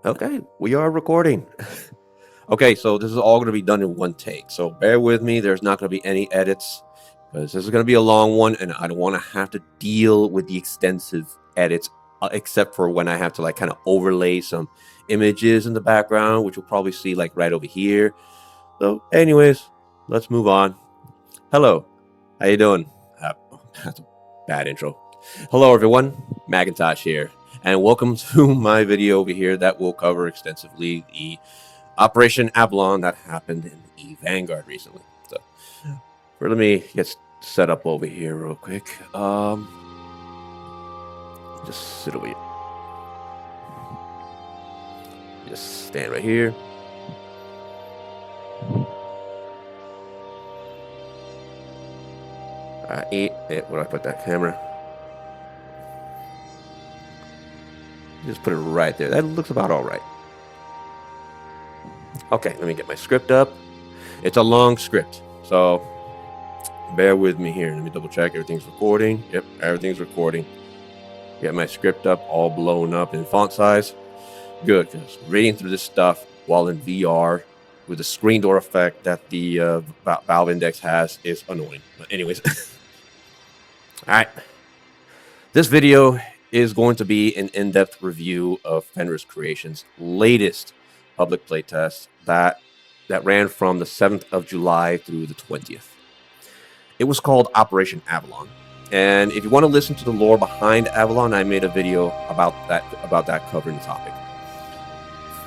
Okay, we are recording. Okay, so this is all going to be done in one take. So bear with me. There's not going to be any edits because this is going to be a long one, and I don't want to have to deal with the extensive edits, except for when I have to like kind of overlay some images in the background, which you'll probably see like right over here. So, anyways, let's move on. Hello, how you doing? That's a bad intro. Hello, everyone. Macintosh here, and welcome to my video over here that will cover extensively the Operation Avalon that happened in the Vanguard recently. So, let me get set up over here real quick. Just sit over here. Just stand right here. Where do I put that camera? Just put it right there. That looks about all right. Okay, let me get my script up. It's a long script, so bear with me here. Let me double check everything's recording. Yep, everything's recording. Get my script up, all blown up in font size. Good, because reading through this stuff while in VR with the screen door effect that the Valve Index has is annoying. But anyways, all right. This video is going to be an in-depth review of Fenris Creations' latest public playtest that ran from the 7th of July through the 20th. It was called Operation Avalon. And if you want to listen to the lore behind Avalon, I made a video about that covering the topic.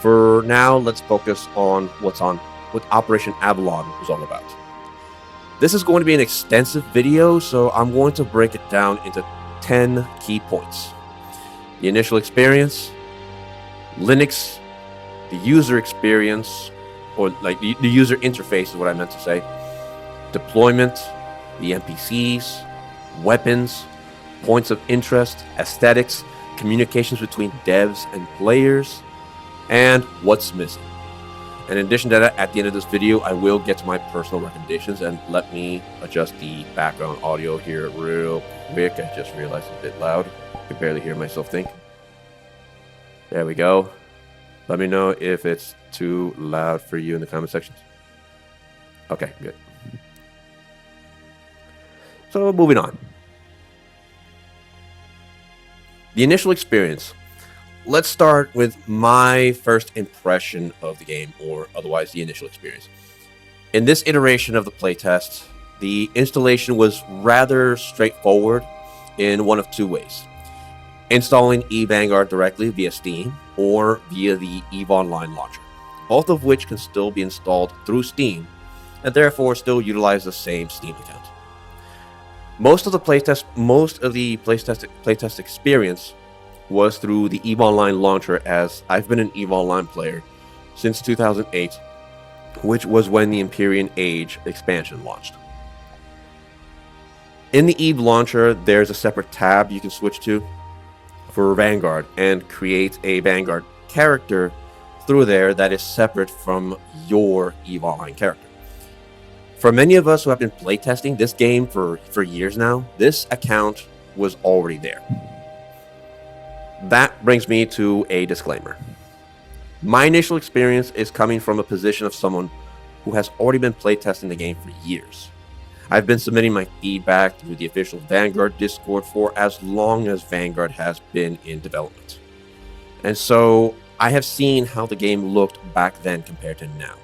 For now, let's focus on what Operation Avalon was all about. This is going to be an extensive video, so I'm going to break it down into 10 key points. The initial experience, Linux, the user experience, or like the user interface is what I meant to say, deployment, the NPCs, weapons, points of interest, aesthetics, communications between devs and players, and what's missing. And in addition to that, at the end of this video, I will get to my personal recommendations, and let me adjust the background audio here real quick. I just realized it's a bit loud. I can barely hear myself think. There we go. Let me know if it's too loud for you in the comment sections. Okay, good. So moving on. The initial experience. Let's start with my first impression of the game, or otherwise the initial experience. In this iteration of the playtest, the installation was rather straightforward in one of two ways. Installing Vanguard directly via Steam or via the EVE Online launcher, both of which can still be installed through Steam and therefore still utilize the same Steam account. Most of the playtest experience was through the EVE Online launcher, as I've been an EVE Online player since 2008, which was when the Empyrean Age expansion launched. In the EVE launcher, there's a separate tab you can switch to for Vanguard and create a Vanguard character through there that is separate from your EVE Online character. For many of us who have been playtesting this game for years now, this account was already there. That brings me to a disclaimer. My initial experience is coming from a position of someone who has already been playtesting the game for years. I've been submitting my feedback through the official Vanguard Discord for as long as Vanguard has been in development. And so I have seen how the game looked back then compared to now.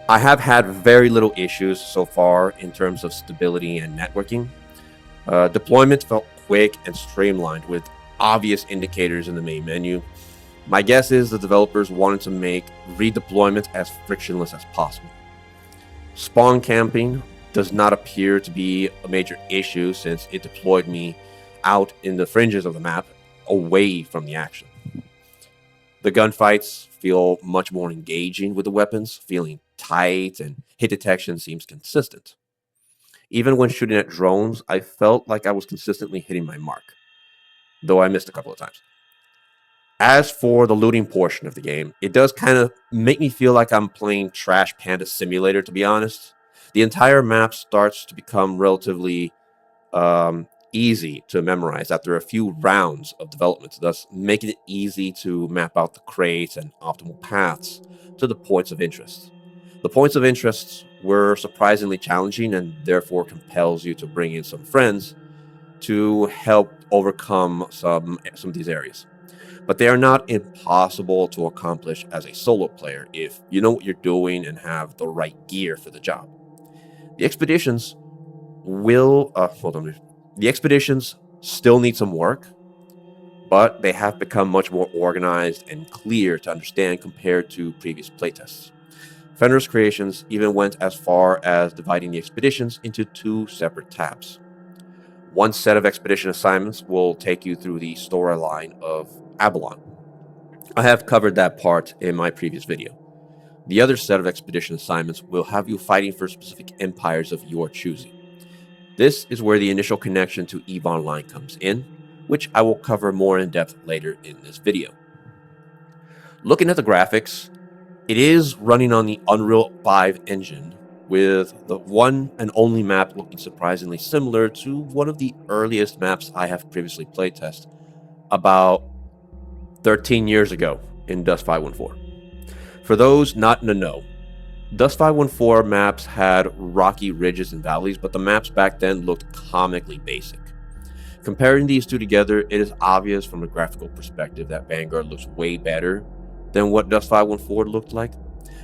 I have had very little issues so far in terms of stability and networking. Deployment felt quick and streamlined with obvious indicators in the main menu. My guess is the developers wanted to make redeployment as frictionless as possible. Spawn camping does not appear to be a major issue since it deployed me out in the fringes of the map, away from the action. The gunfights feel much more engaging with the weapons, feeling tight, and hit detection seems consistent. Even when shooting at drones, I felt like I was consistently hitting my mark, though I missed a couple of times. As for the looting portion of the game, it does kind of make me feel like I'm playing Trash Panda Simulator, to be honest. The entire map starts to become relatively easy to memorize after a few rounds of development, thus making it easy to map out the crates and optimal paths to the points of interest. The points of interest were surprisingly challenging and therefore compels you to bring in some friends to help overcome some of these areas. But they are not impossible to accomplish as a solo player if you know what you're doing and have the right gear for the job. The expeditions will the expeditions still need some work, but they have become much more organized and clear to understand compared to previous playtests. Fenris Creations even went as far as dividing the expeditions into two separate tabs. One set of expedition assignments will take you through the storyline of Avalon. I have covered that part in my previous video. The other set of expedition assignments will have you fighting for specific empires of your choosing. This is where the initial connection to EVE Online comes in, which I will cover more in depth later in this video. Looking at the graphics, it is running on the Unreal 5 engine, with the one and only map looking surprisingly similar to one of the earliest maps I have previously playtested about 13 years ago in Dust 514. For those not in the know, Dust 514 maps had rocky ridges and valleys, but the maps back then looked comically basic. Comparing these two together, it is obvious from a graphical perspective that Vanguard looks way better than what Dust 514 looked like.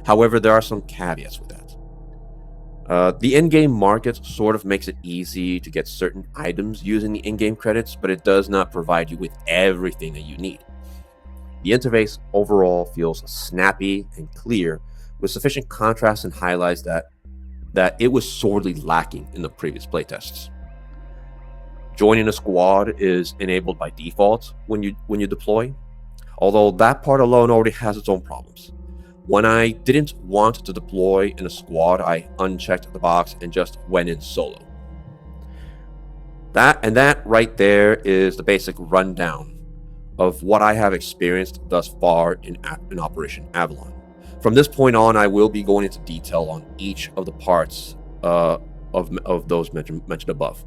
However, there are some caveats with that. The in-game market sort of makes it easy to get certain items using the in-game credits, but it does not provide you with everything that you need. The interface overall feels snappy and clear, with sufficient contrast and highlights that it was sorely lacking in the previous playtests. Joining a squad is enabled by default when you deploy, although that part alone already has its own problems. When I didn't want to deploy in a squad, I unchecked the box and just went in solo. That right there is the basic rundown of what I have experienced thus far in Operation Avalon. From this point on, I will be going into detail on each of the parts of those mentioned above.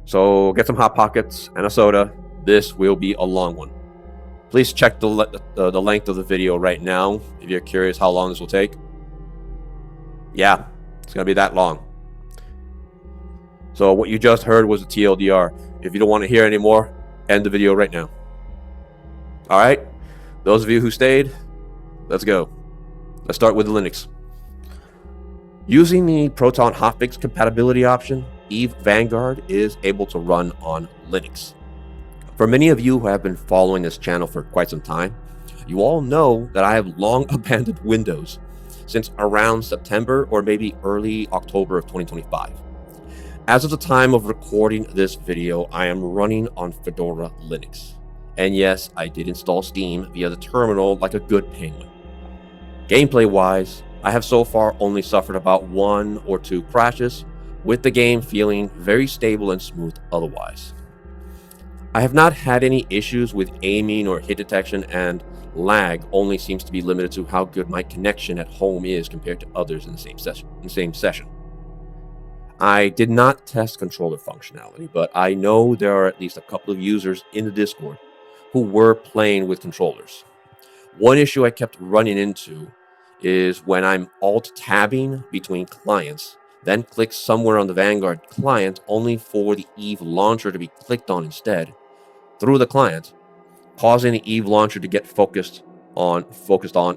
So get some Hot Pockets and a soda. This will be a long one. Please check the length of the video right now if you're curious how long this will take. Yeah, it's going to be that long. So what you just heard was a TLDR. If you don't want to hear anymore, end the video right now. All right, those of you who stayed, let's go. Let's start with the Linux. Using the Proton hotfix compatibility option, EVE Vanguard is able to run on Linux. For many of you who have been following this channel for quite some time, you all know that I have long abandoned Windows since around September or maybe early October of 2025. As of the time of recording this video, I am running on Fedora Linux. And yes, I did install Steam via the terminal like a good penguin. Gameplay-wise, I have so far only suffered about 1 or 2 crashes, with the game feeling very stable and smooth otherwise. I have not had any issues with aiming or hit detection, and lag only seems to be limited to how good my connection at home is compared to others in the same session. I did not test controller functionality, but I know there are at least a couple of users in the Discord who were playing with controllers. One issue I kept running into is when I'm alt-tabbing between clients, then click somewhere on the Vanguard client only for the EVE launcher to be clicked on instead through the client, causing the EVE launcher to get focused on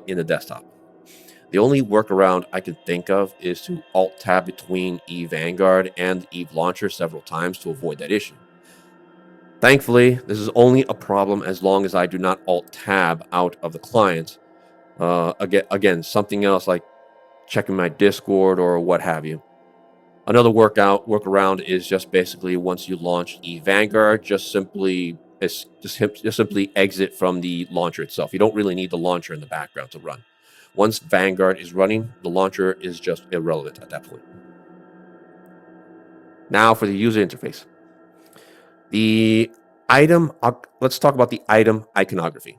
in the desktop. The only workaround I can think of is to alt-tab between EVE Vanguard and EVE launcher several times to avoid that issue. Thankfully, this is only a problem as long as I do not alt-tab out of the client. Again, something else like checking my Discord or what have you. Another workaround is just basically once you launch EVE Vanguard, just simply exit from the launcher itself. You don't really need the launcher in the background to run. Once Vanguard is running, the launcher is just irrelevant at that point. Now for the user interface. Let's talk about the item iconography.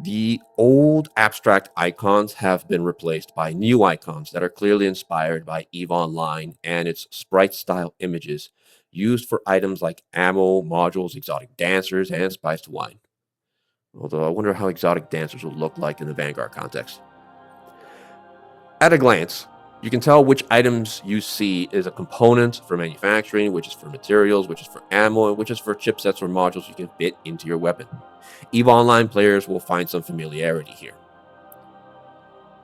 The old abstract icons have been replaced by new icons that are clearly inspired by EVE Online and its sprite style images used for items like ammo, modules, exotic dancers, and spiced wine. Although I wonder how exotic dancers will look like in the Vanguard context. At a glance, you can tell which items you see is a component for manufacturing, which is for materials, which is for ammo, and which is for chipsets or modules you can fit into your weapon. EVE Online players will find some familiarity here.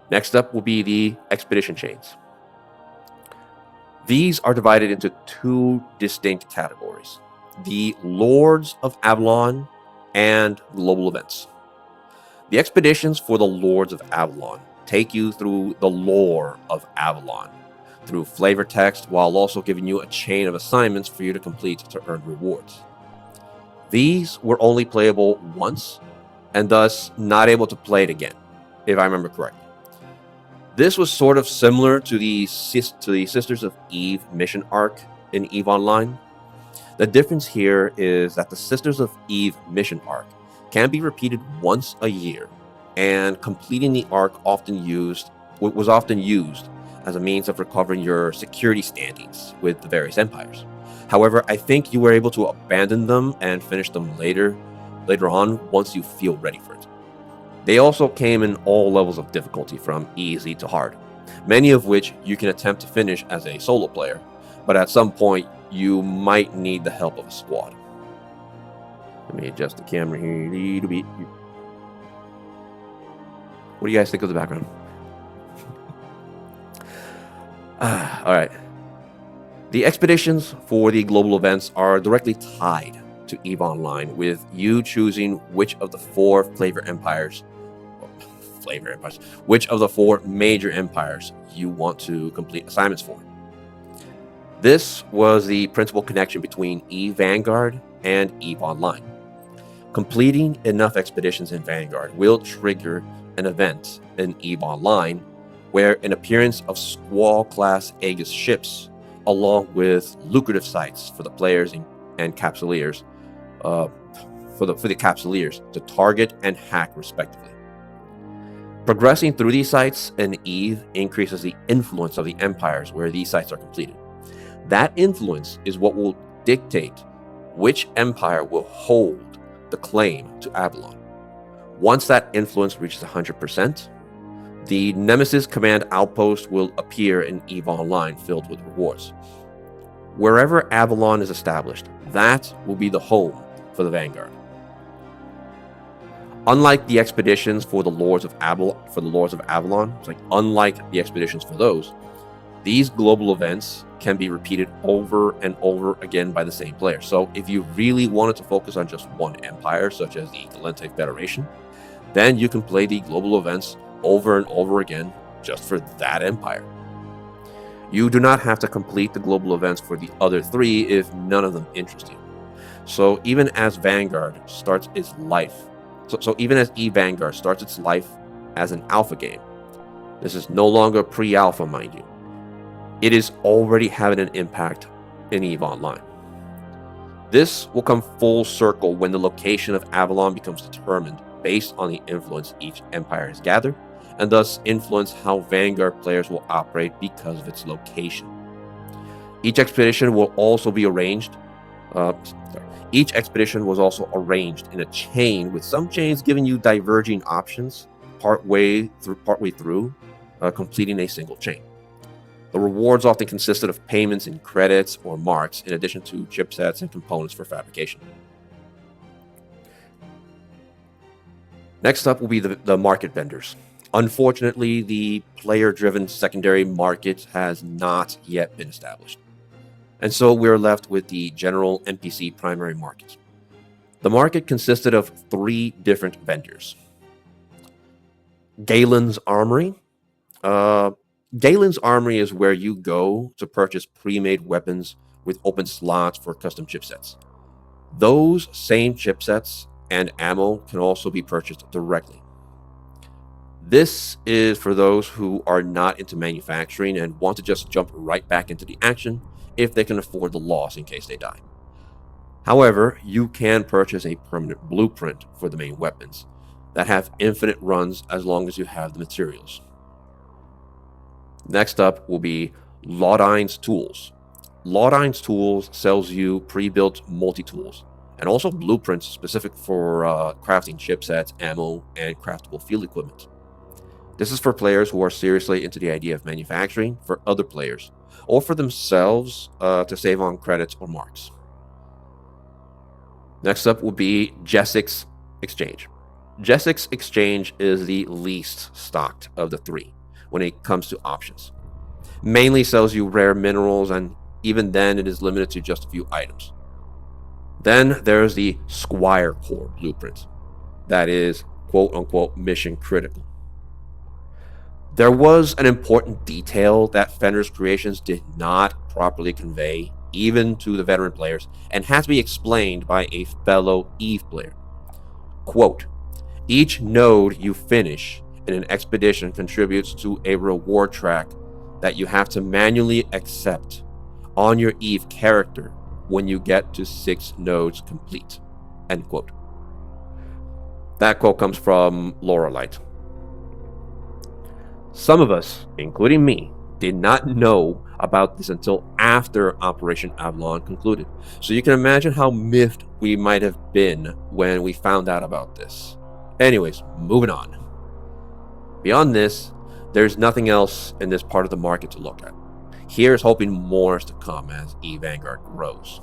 Next up will be the expedition chains. These are divided into two distinct categories: the Lords of Avalon and global events. The expeditions for the Lords of Avalon take you through the lore of Avalon, through flavor text, while also giving you a chain of assignments for you to complete to earn rewards. These were only playable once, and thus not able to play it again, if I remember correctly. This was sort of similar to the Sisters of Eve mission arc in EVE Online. The difference here is that the Sisters of Eve mission arc can be repeated once a year, and completing the arc was often used as a means of recovering your security standings with the various empires. However, I think you were able to abandon them and finish them later on once you feel ready for it. They also came in all levels of difficulty, from easy to hard, many of which you can attempt to finish as a solo player, but at some point you might need the help of a squad. Let me adjust the camera here a little bit. What do you guys think of the background? All right. The expeditions for the global events are directly tied to EVE Online, with you choosing which of the four major empires you want to complete assignments for. This was the principal connection between EVE Vanguard and EVE Online. Completing enough expeditions in Vanguard will trigger an event in EVE Online where an appearance of Squall-class Aegis ships, along with lucrative sites for the players and capsuleers, for the capsuleers to target and hack respectively. Progressing through these sites in EVE increases the influence of the empires where these sites are completed. That influence is what will dictate which empire will hold the claim to Avalon. Once that influence reaches 100%, the Nemesis Command Outpost will appear in EVE Online, filled with rewards. Wherever Avalon is established, that will be the home for the Vanguard. Unlike the expeditions for the Lords of Avalon, unlike the expeditions for those, these global events can be repeated over and over again by the same player. So if you really wanted to focus on just one empire, such as the Galente Federation, then you can play the global events over and over again just for that empire. You do not have to complete the global events for the other three if none of them interest you. So even as Vanguard starts its life, even as EVE Vanguard starts its life as an alpha game, this is no longer pre-alpha, mind you. It is already having an impact in EVE Online. This will come full circle when the location of Avalon becomes determined based on the influence each empire has gathered, and thus influence how Vanguard players will operate because of its location. Each expedition was also arranged in a chain, with some chains giving you diverging options partway through completing a single chain. The rewards often consisted of payments in credits or marks, in addition to chipsets and components for fabrication. Next up will be the market vendors. Unfortunately, the player-driven secondary market has not yet been established, and so we're left with the general NPC primary market. The market consisted of three different vendors. Galen's Armory. Galen's Armory is where you go to purchase pre-made weapons with open slots for custom chipsets. Those same chipsets and ammo can also be purchased directly. This is for those who are not into manufacturing and want to just jump right back into the action if they can afford the loss in case they die. However, you can purchase a permanent blueprint for the main weapons that have infinite runs as long as you have the materials. Next up will be Laudine's Tools. Laudine's Tools sells you pre-built multi-tools and also blueprints specific for crafting chipsets, ammo, and craftable field equipment. This is for players who are seriously into the idea of manufacturing for other players, or for themselves to save on credits or marks. Next up will be Jessic's Exchange. Jessic's Exchange is the least stocked of the three when it comes to options. Mainly sells you rare minerals, and even then it is limited to just a few items. Then there's the Squire Core blueprint. That is quote-unquote mission critical. There was an important detail that Fenris Creations did not properly convey, even to the veteran players, and had to be explained by a fellow EVE player. Quote, each node you finish in an expedition contributes to a reward track that you have to manually accept on your EVE character when you get to 6 nodes complete. End quote. That quote comes from Laurelite. Some of us, including me, did not know about this until after Operation Avalon concluded. So you can imagine how miffed we might have been when we found out about this. Anyways, moving on. Beyond this, there's nothing else in this part of the market to look at. Here's hoping more is to come as Vanguard grows.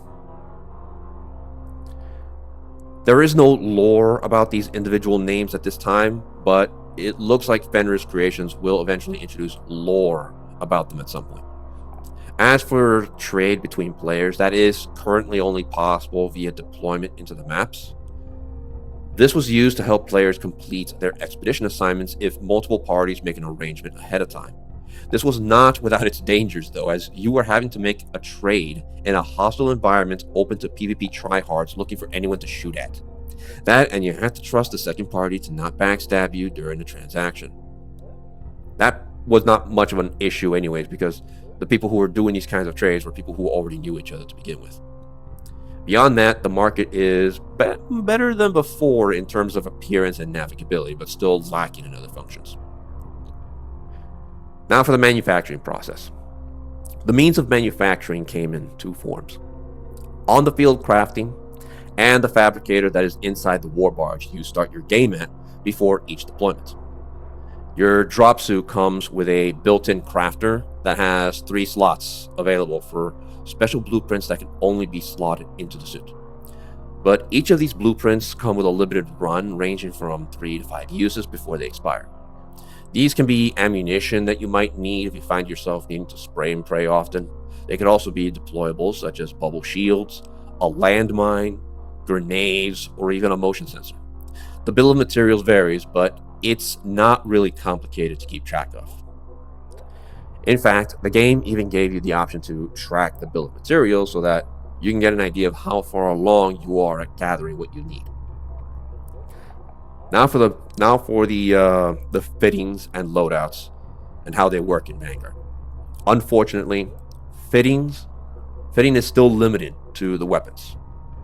There is no lore about these individual names at this time, but it looks like Fenris Creations will eventually introduce lore about them at some point. As for trade between players, that is currently only possible via deployment into the maps. This was used to help players complete their expedition assignments if multiple parties make an arrangement ahead of time. This was not without its dangers, though, as you were having to make a trade in a hostile environment open to PvP tryhards looking for anyone to shoot at. That, and you had to trust the second party to not backstab you during the transaction. That was not much of an issue anyways, because the people who were doing these kinds of trades were people who already knew each other to begin with. Beyond that, the market is better than before in terms of appearance and navigability, but still lacking in other functions. Now for the manufacturing process. The means of manufacturing came in 2 forms. On-the-field crafting, and the fabricator that is inside the war barge you start your game at before each deployment. Your drop suit comes with a built-in crafter that has 3 slots available for special blueprints that can only be slotted into the suit. But each of these blueprints come with a limited run ranging from 3 to 5 uses before they expire. These can be ammunition that you might need if you find yourself needing to spray and pray often. They could also be deployables such as bubble shields, a landmine, grenades, or even a motion sensor. The bill of materials varies, but it's not really complicated to keep track of. In fact, the game even gave you the option to track the bill of materials so that you can get an idea of how far along you are at gathering what you need. Now for the fittings and loadouts and how they work in Vanguard. Unfortunately, fitting is still limited to the weapons.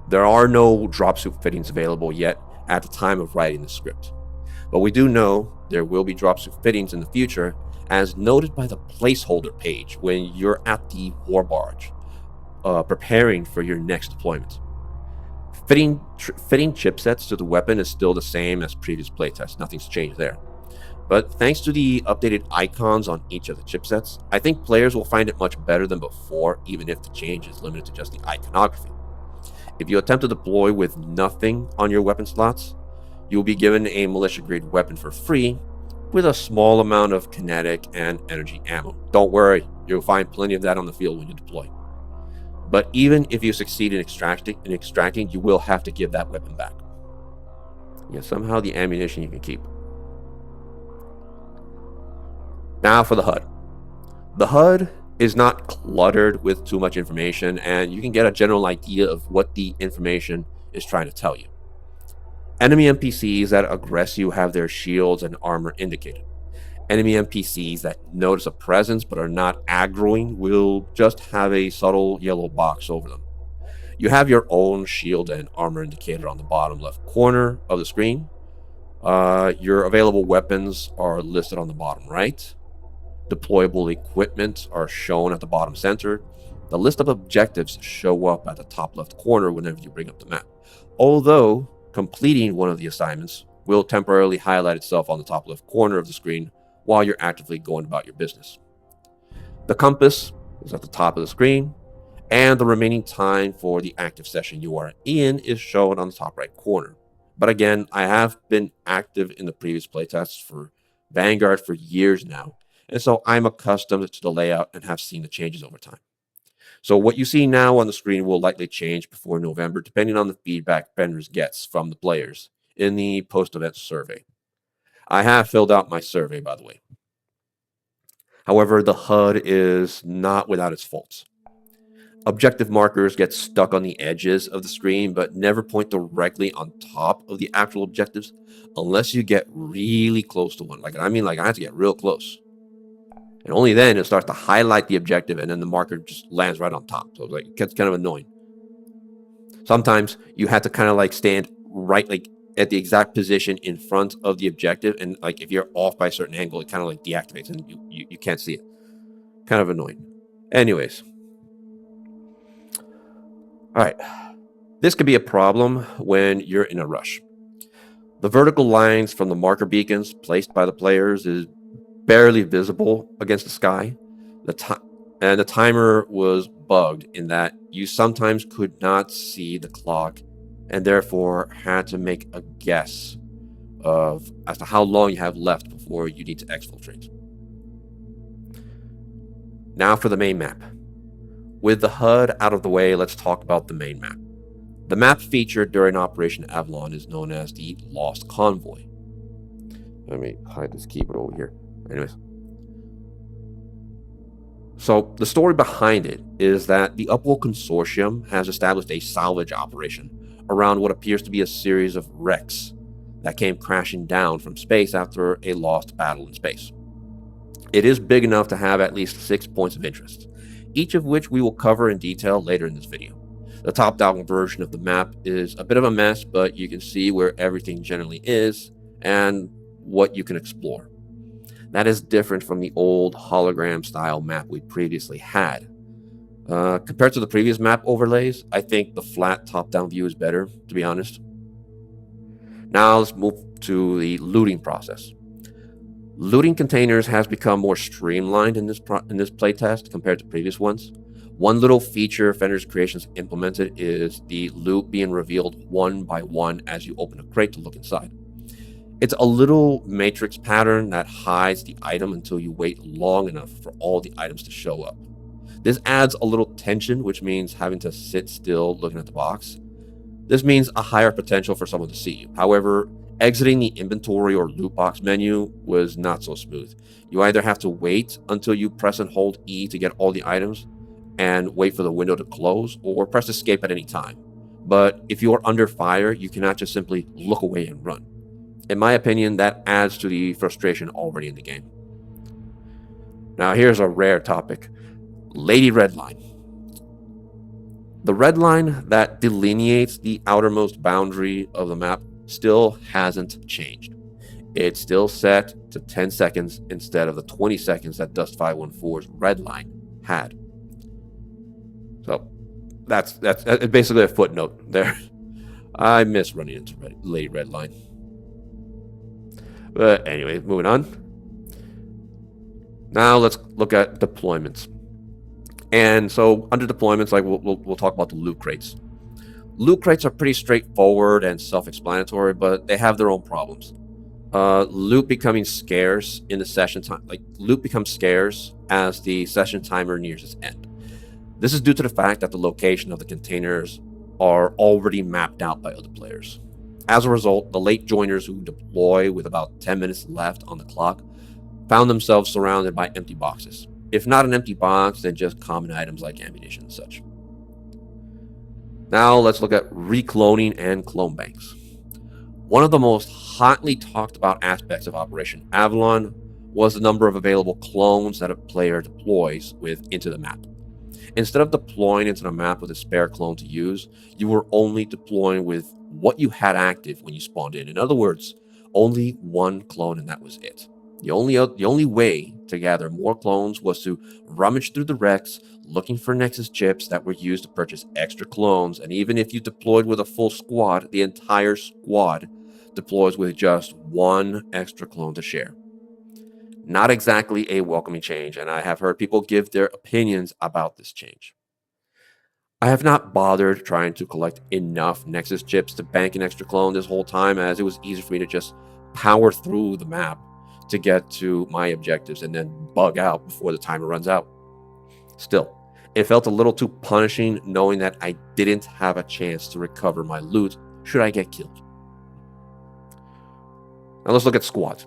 There are no dropsuit fittings available yet at the time of writing the script. But we do know there will be dropsuit fittings in the future, as noted by the placeholder page when you're at the war barge, preparing for your next deployment. Fitting chipsets to the weapon is still the same as previous playtests. Nothing's changed there. But thanks to the updated icons on each of the chipsets, I think players will find it much better than before, even if the change is limited to just the iconography. If you attempt to deploy with nothing on your weapon slots, you will be given a militia-grade weapon for free with a small amount of kinetic and energy ammo. Don't worry, you'll find plenty of that on the field when you deploy. But even if you succeed in extracting, you will have to give that weapon back. Yeah, somehow the ammunition you can keep. Now for the HUD. The HUD is not cluttered with too much information, and you can get a general idea of what the information is trying to tell you. Enemy NPCs that aggress you have their shields and armor indicated. Enemy NPCs that notice a presence but are not aggroing will just have a subtle yellow box over them. You have your own shield and armor indicator on the bottom left corner of the screen. Your available weapons are listed on the bottom right. Deployable equipment are shown at the bottom center. The list of objectives show up at the top left corner whenever you bring up the map, although completing one of the assignments will temporarily highlight itself on the top left corner of the screen while you're actively going about your business. The compass is at the top of the screen, and the remaining time for the active session you are in is shown on the top right corner. But again, I have been active in the previous playtests for Vanguard for years now, and so I'm accustomed to the layout and have seen the changes over time. So what you see now on the screen will likely change before November, depending on the feedback Fenris gets from the players in the post-event survey. I have filled out my survey, by the way. However, the HUD is not without its faults. Objective markers get stuck on the edges of the screen, but never point directly on top of the actual objectives unless you get really close to one. Like I have to get real close. And only then it starts to highlight the objective, and then the marker just lands right on top. So it gets kind of annoying. Sometimes you have to kind of stand right at the exact position in front of the objective, and if you're off by a certain angle, it kind of deactivates and you can't see it. Kind of annoying. Anyways. All right. This could be a problem when you're in a rush. The vertical lines from the marker beacons placed by the players is barely visible against the sky. The timer was bugged in that you sometimes could not see the clock and therefore had to make a guess as to how long you have left before you need to exfiltrate. Now for the main map. With the HUD out of the way, let's talk about the main map. The map featured during Operation Avalon is known as the Lost Convoy. Let me hide this keyboard over here. Anyways. So the story behind it is that the Upwell Consortium has established a salvage operation around what appears to be a series of wrecks that came crashing down from space after a lost battle in space. It is big enough to have at least 6 points of interest, each of which we will cover in detail later in this video. The top-down version of the map is a bit of a mess, but you can see where everything generally is and what you can explore. That is different from the old hologram-style map we previously had. Compared to the previous map overlays, I think the flat top-down view is better, to be honest. Now let's move to the looting process. Looting containers has become more streamlined in this playtest compared to previous ones. One little feature Fenris Creations implemented is the loot being revealed one by one as you open a crate to look inside. It's a little matrix pattern that hides the item until you wait long enough for all the items to show up. This adds a little tension, which means having to sit still looking at the box. This means a higher potential for someone to see you. However, exiting the inventory or loot box menu was not so smooth. You either have to wait until you press and hold E to get all the items and wait for the window to close, or press escape at any time. But if you are under fire, you cannot just simply look away and run. In my opinion, that adds to the frustration already in the game. Now here's a rare topic. Lady Red Line. The red line that delineates the outermost boundary of the map still hasn't changed. It's still set to 10 seconds instead of the 20 seconds that Dust 514's red line had. So that's basically a footnote there. I miss running into Lady Red Line. But anyway, moving on. Now let's look at deployments. And so under deployments, we'll talk about the loot crates. Loot crates are pretty straightforward and self-explanatory, but they have their own problems. Loot becoming scarce in the session time, loot becomes scarce as the session timer nears its end. This is due to the fact that the location of the containers are already mapped out by other players. As a result, the late joiners who deploy with about 10 minutes left on the clock found themselves surrounded by empty boxes. If not an empty box, then just common items like ammunition and such. Now let's look at recloning and clone banks. One of the most hotly talked about aspects of Operation Avalon was the number of available clones that a player deploys with into the map. Instead of deploying into the map with a spare clone to use, you were only deploying with what you had active when you spawned in. In other words, only one clone and that was it. The only way to gather more clones was to rummage through the wrecks, looking for Nexus chips that were used to purchase extra clones, and even if you deployed with a full squad, the entire squad deploys with just one extra clone to share. Not exactly a welcoming change, and I have heard people give their opinions about this change. I have not bothered trying to collect enough Nexus chips to bank an extra clone this whole time, as it was easy for me to just power through the map to get to my objectives and then bug out before the timer runs out. Still, it felt a little too punishing knowing that I didn't have a chance to recover my loot should I get killed. Now let's look at squads.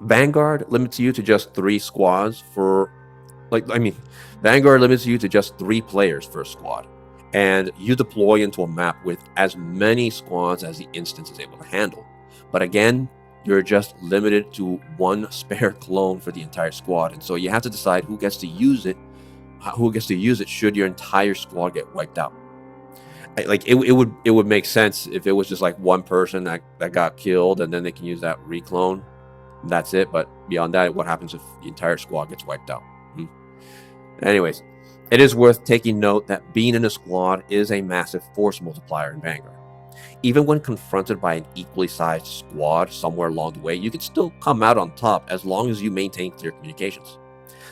Vanguard limits you to just 3 squads for Vanguard limits you to just 3 players per squad, and you deploy into a map with as many squads as the instance is able to handle. But again, you're just limited to 1 spare clone for the entire squad, and so you have to decide who gets to use it should your entire squad get wiped out. It would make sense if it was just like one person that got killed and then they can use that reclone. That's it. But beyond that, what happens if the entire squad gets wiped out? Anyways, it is worth taking note that being in a squad is a massive force multiplier in Vanguard. Even when confronted by an equally sized squad somewhere along the way, you can still come out on top as long as you maintain clear communications.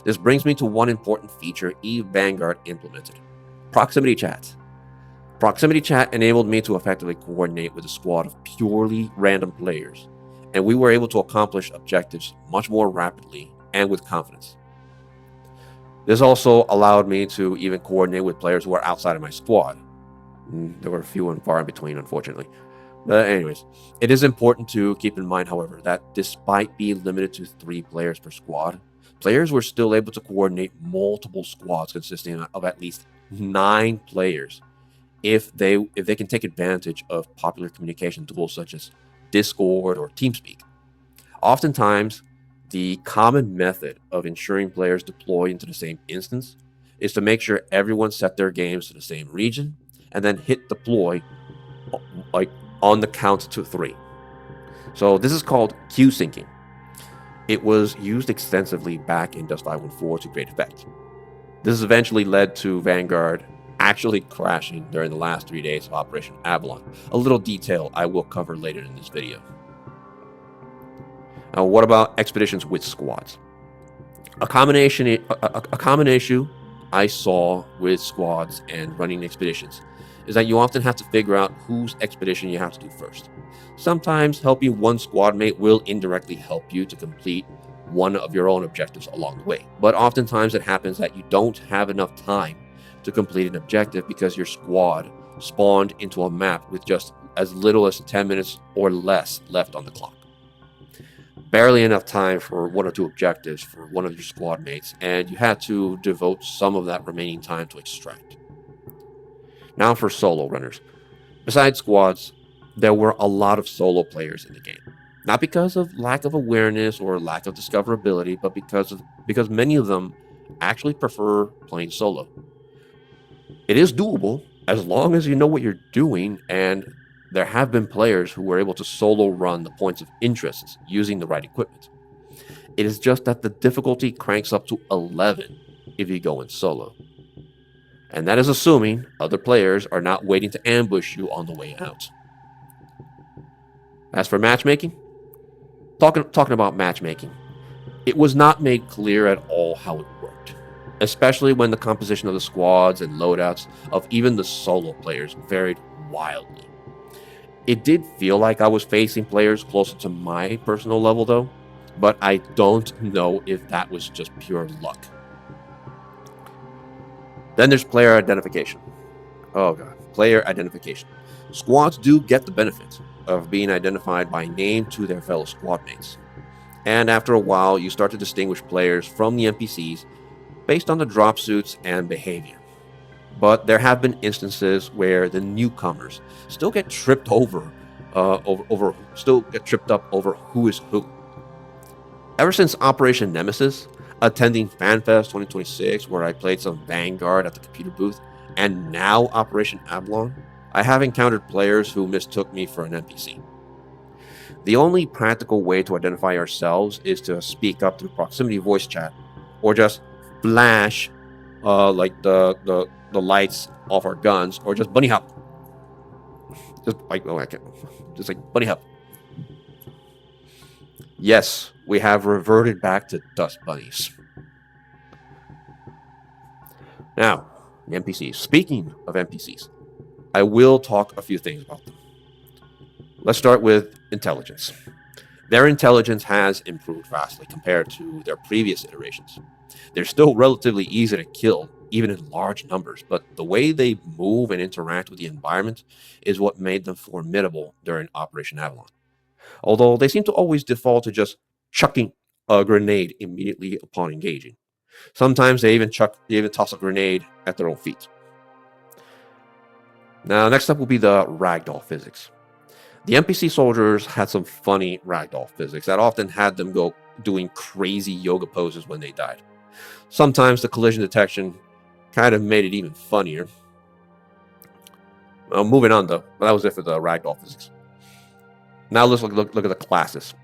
This brings me to one important feature EVE Vanguard implemented: proximity chat. Proximity chat enabled me to effectively coordinate with a squad of purely random players, and we were able to accomplish objectives much more rapidly and with confidence. This also allowed me to even coordinate with players who were outside of my squad. There were few and far in between, unfortunately. But anyways, it is important to keep in mind, however, that despite being limited to 3 players per squad, players were still able to coordinate multiple squads consisting of at least 9 players if they can take advantage of popular communication tools such as Discord or TeamSpeak. Oftentimes, the common method of ensuring players deploy into the same instance is to make sure everyone set their games to the same region and then hit deploy on the count to 3. So this is called queue syncing. It was used extensively back in Dust 514 to great effect. This has eventually led to Vanguard actually crashing during the last 3 days of Operation Avalon, a little detail I will cover later in this video. Now, what about expeditions with squads? A common issue I saw with squads and running expeditions is that you often have to figure out whose expedition you have to do first. Sometimes helping one squad mate will indirectly help you to complete one of your own objectives along the way, but oftentimes it happens that you don't have enough time to complete an objective because your squad spawned into a map with just as little as 10 minutes or less left on the clock. Barely enough time for 1 or 2 objectives for one of your squad mates, and you had to devote some of that remaining time to extract. Now for solo runners. Besides squads, there were a lot of solo players in the game. Not because of lack of awareness or lack of discoverability, but because many of them actually prefer playing solo. It is doable as long as you know what you're doing, and there have been players who were able to solo run the points of interest using the right equipment. It is just that the difficulty cranks up to 11 if you go in solo. And that is assuming other players are not waiting to ambush you on the way out. As for matchmaking, talking about matchmaking, it was not made clear at all how it worked, especially when the composition of the squads and loadouts of even the solo players varied wildly. It did feel like I was facing players closer to my personal level though, but I don't know if that was just pure luck. Then there's player identification. Oh god, player identification. Squads do get the benefit of being identified by name to their fellow squad mates. And after a while, you start to distinguish players from the NPCs based on the drop suits and behavior. But there have been instances where the newcomers still get tripped up over who is who. Ever since Operation Nemesis, attending FanFest 2026, where I played some Vanguard at the computer booth, and now Operation Avalon, I have encountered players who mistook me for an NPC. The only practical way to identify ourselves is to speak up through proximity voice chat, or just flash like the lights off our guns, or just bunny hop. Just like just like bunny hop. Yes, we have reverted back to dust bunnies. Now, the NPCs. Speaking of NPCs, I will talk a few things about them. Let's start with intelligence. Their intelligence has improved vastly compared to their previous iterations. They're still relatively easy to kill, even in large numbers, but the way they move and interact with the environment is what made them formidable during Operation Avalon. Although they seem to always default to just chucking a grenade immediately upon engaging. Sometimes they even toss a grenade at their own feet. Now, next up will be the ragdoll physics. The NPC soldiers had some funny ragdoll physics that often had them go doing crazy yoga poses when they died. Sometimes the collision detection kind of made it even funnier. Moving on though, that was it for the ragdoll physics. Now let's look at the classes.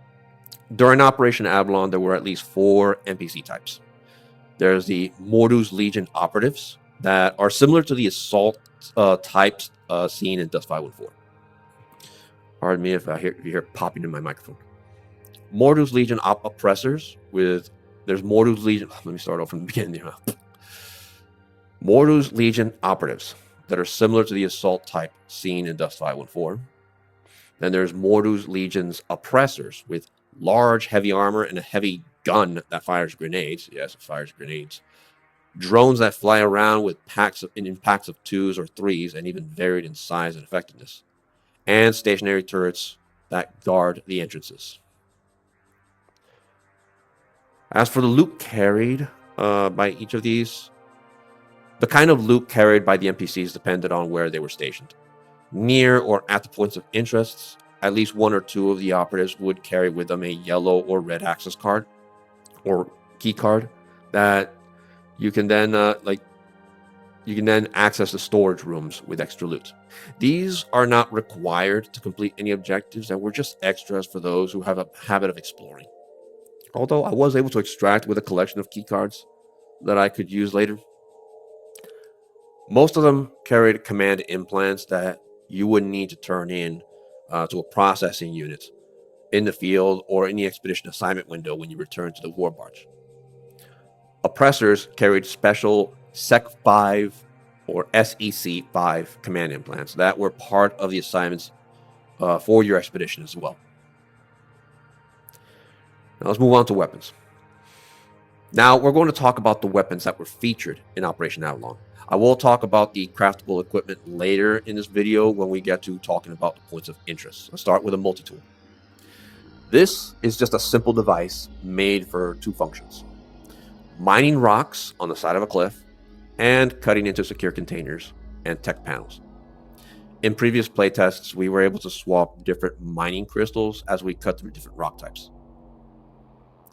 During Operation Avalon, there were at least 4 NPC types. There's the Mordu's Legion operatives that are similar to the assault types seen in Dust 514. Pardon me if you hear popping in my microphone. Mordu's Legion oppressors there's Mordu's Legion. Let me start off from the beginning here. Mordu's Legion operatives that are similar to the assault type seen in Dust 514. Then there's Mordu's Legion's oppressors with large heavy armor and a heavy gun that fires grenades. Yes, it fires grenades. Drones that fly around with packs of 2s or 3s and even varied in size and effectiveness. And stationary turrets that guard the entrances. As for the loot carried by each of these, the kind of loot carried by the NPCs depended on where they were stationed. Near or at the points of interest, at least 1 or 2 of the operatives would carry with them a yellow or red access card or key card that you can then access the storage rooms with extra loot. These are not required to complete any objectives and were just extras for those who have a habit of exploring. Although I was able to extract with a collection of key cards that I could use later. Most of them carried command implants that you would need to turn in to a processing unit in the field or in the expedition assignment window when you return to the war barge. Oppressors carried special Sec 5 or SEC 5 command implants that were part of the assignments for your expedition as well. Now let's move on to weapons. Now we're going to talk about the weapons that were featured in Operation Avalon. I will talk about the craftable equipment later in this video when we get to talking about the points of interest. Let's start with a multi-tool. This is just a simple device made for 2 functions: mining rocks on the side of a cliff and cutting into secure containers and tech panels. In previous playtests, we were able to swap different mining crystals as we cut through different rock types.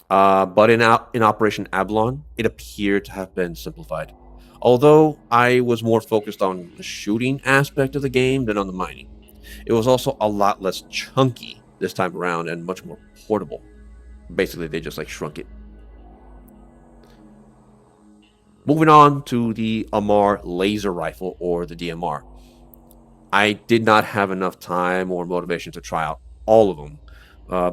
But in Operation Avalon, it appeared to have been simplified. Although I was more focused on the shooting aspect of the game than on the mining. It was also a lot less chunky this time around and much more portable. Basically, they just shrunk it. Moving on to the Amar laser rifle, or the DMR. I did not have enough time or motivation to try out all of them,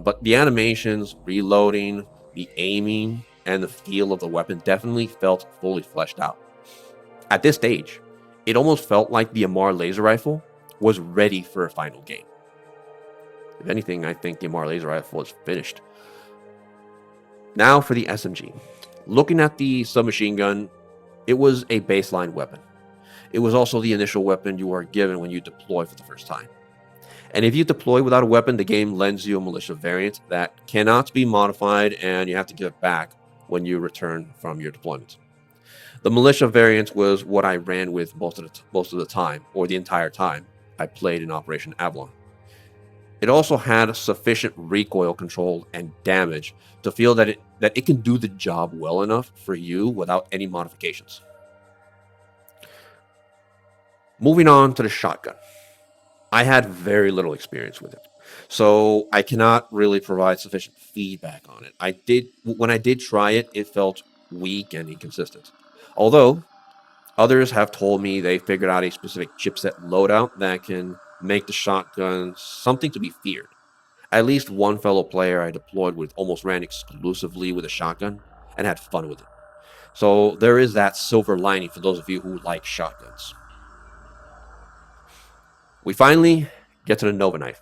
but the animations, reloading, the aiming, and the feel of the weapon definitely felt fully fleshed out. At this stage, it almost felt like the Amar laser rifle was ready for a final game. If anything, I think the Amar laser rifle is finished. Now for the SMG. Looking at the submachine gun, it was a baseline weapon. It was also the initial weapon you are given when you deploy for the first time. And if you deploy without a weapon, the game lends you a militia variant that cannot be modified, and you have to give it back when you return from your deployment. The militia variant was what I ran with most of the time, or the entire time I played in Operation Avalon. It also had sufficient recoil control and damage to feel that it can do the job well enough for you without any modifications. Moving on to the shotgun. I had very little experience with it. So I cannot really provide sufficient feedback on it. When I did try it, it felt weak and inconsistent. Although others have told me they figured out a specific chipset loadout that can make the shotgun something to be feared. At least one fellow player I deployed with almost ran exclusively with a shotgun and had fun with it. So there is that silver lining for those of you who like shotguns. We finally get to the Nova Knife.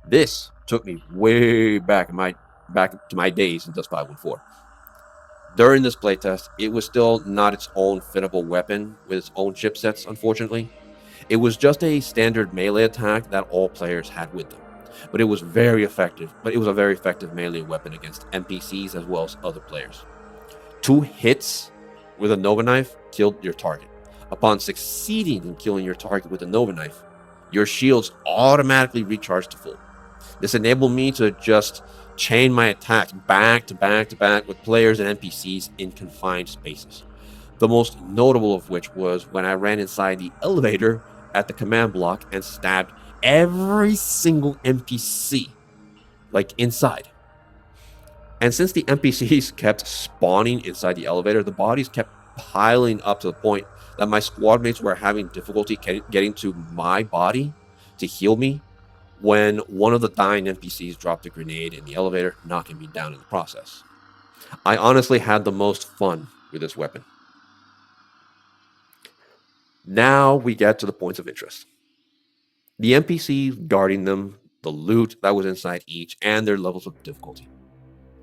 This took me way back to my days in Dust 514. During this playtest, it was still not its own fittable weapon with its own chipsets, unfortunately. It was just a standard melee attack that all players had with them. But it was very effective. But it was a very effective melee weapon against NPCs as well as other players. 2 hits with a Nova Knife killed your target. Upon succeeding in killing your target with a Nova Knife, your shields automatically recharge to full. This enabled me to just chain my attacks back to back to back with players and NPCs in confined spaces. The most notable of which was when I ran inside the elevator at the command block and stabbed every single NPC, like inside. And since the NPCs kept spawning inside the elevator, the bodies kept piling up to the point that my squad mates were having difficulty getting to my body to heal me when one of the dying NPCs dropped a grenade in the elevator, knocking me down in the process. I honestly had the most fun with this weapon. Now we get to the points of interest. The NPCs guarding them, the loot that was inside each, and their levels of difficulty.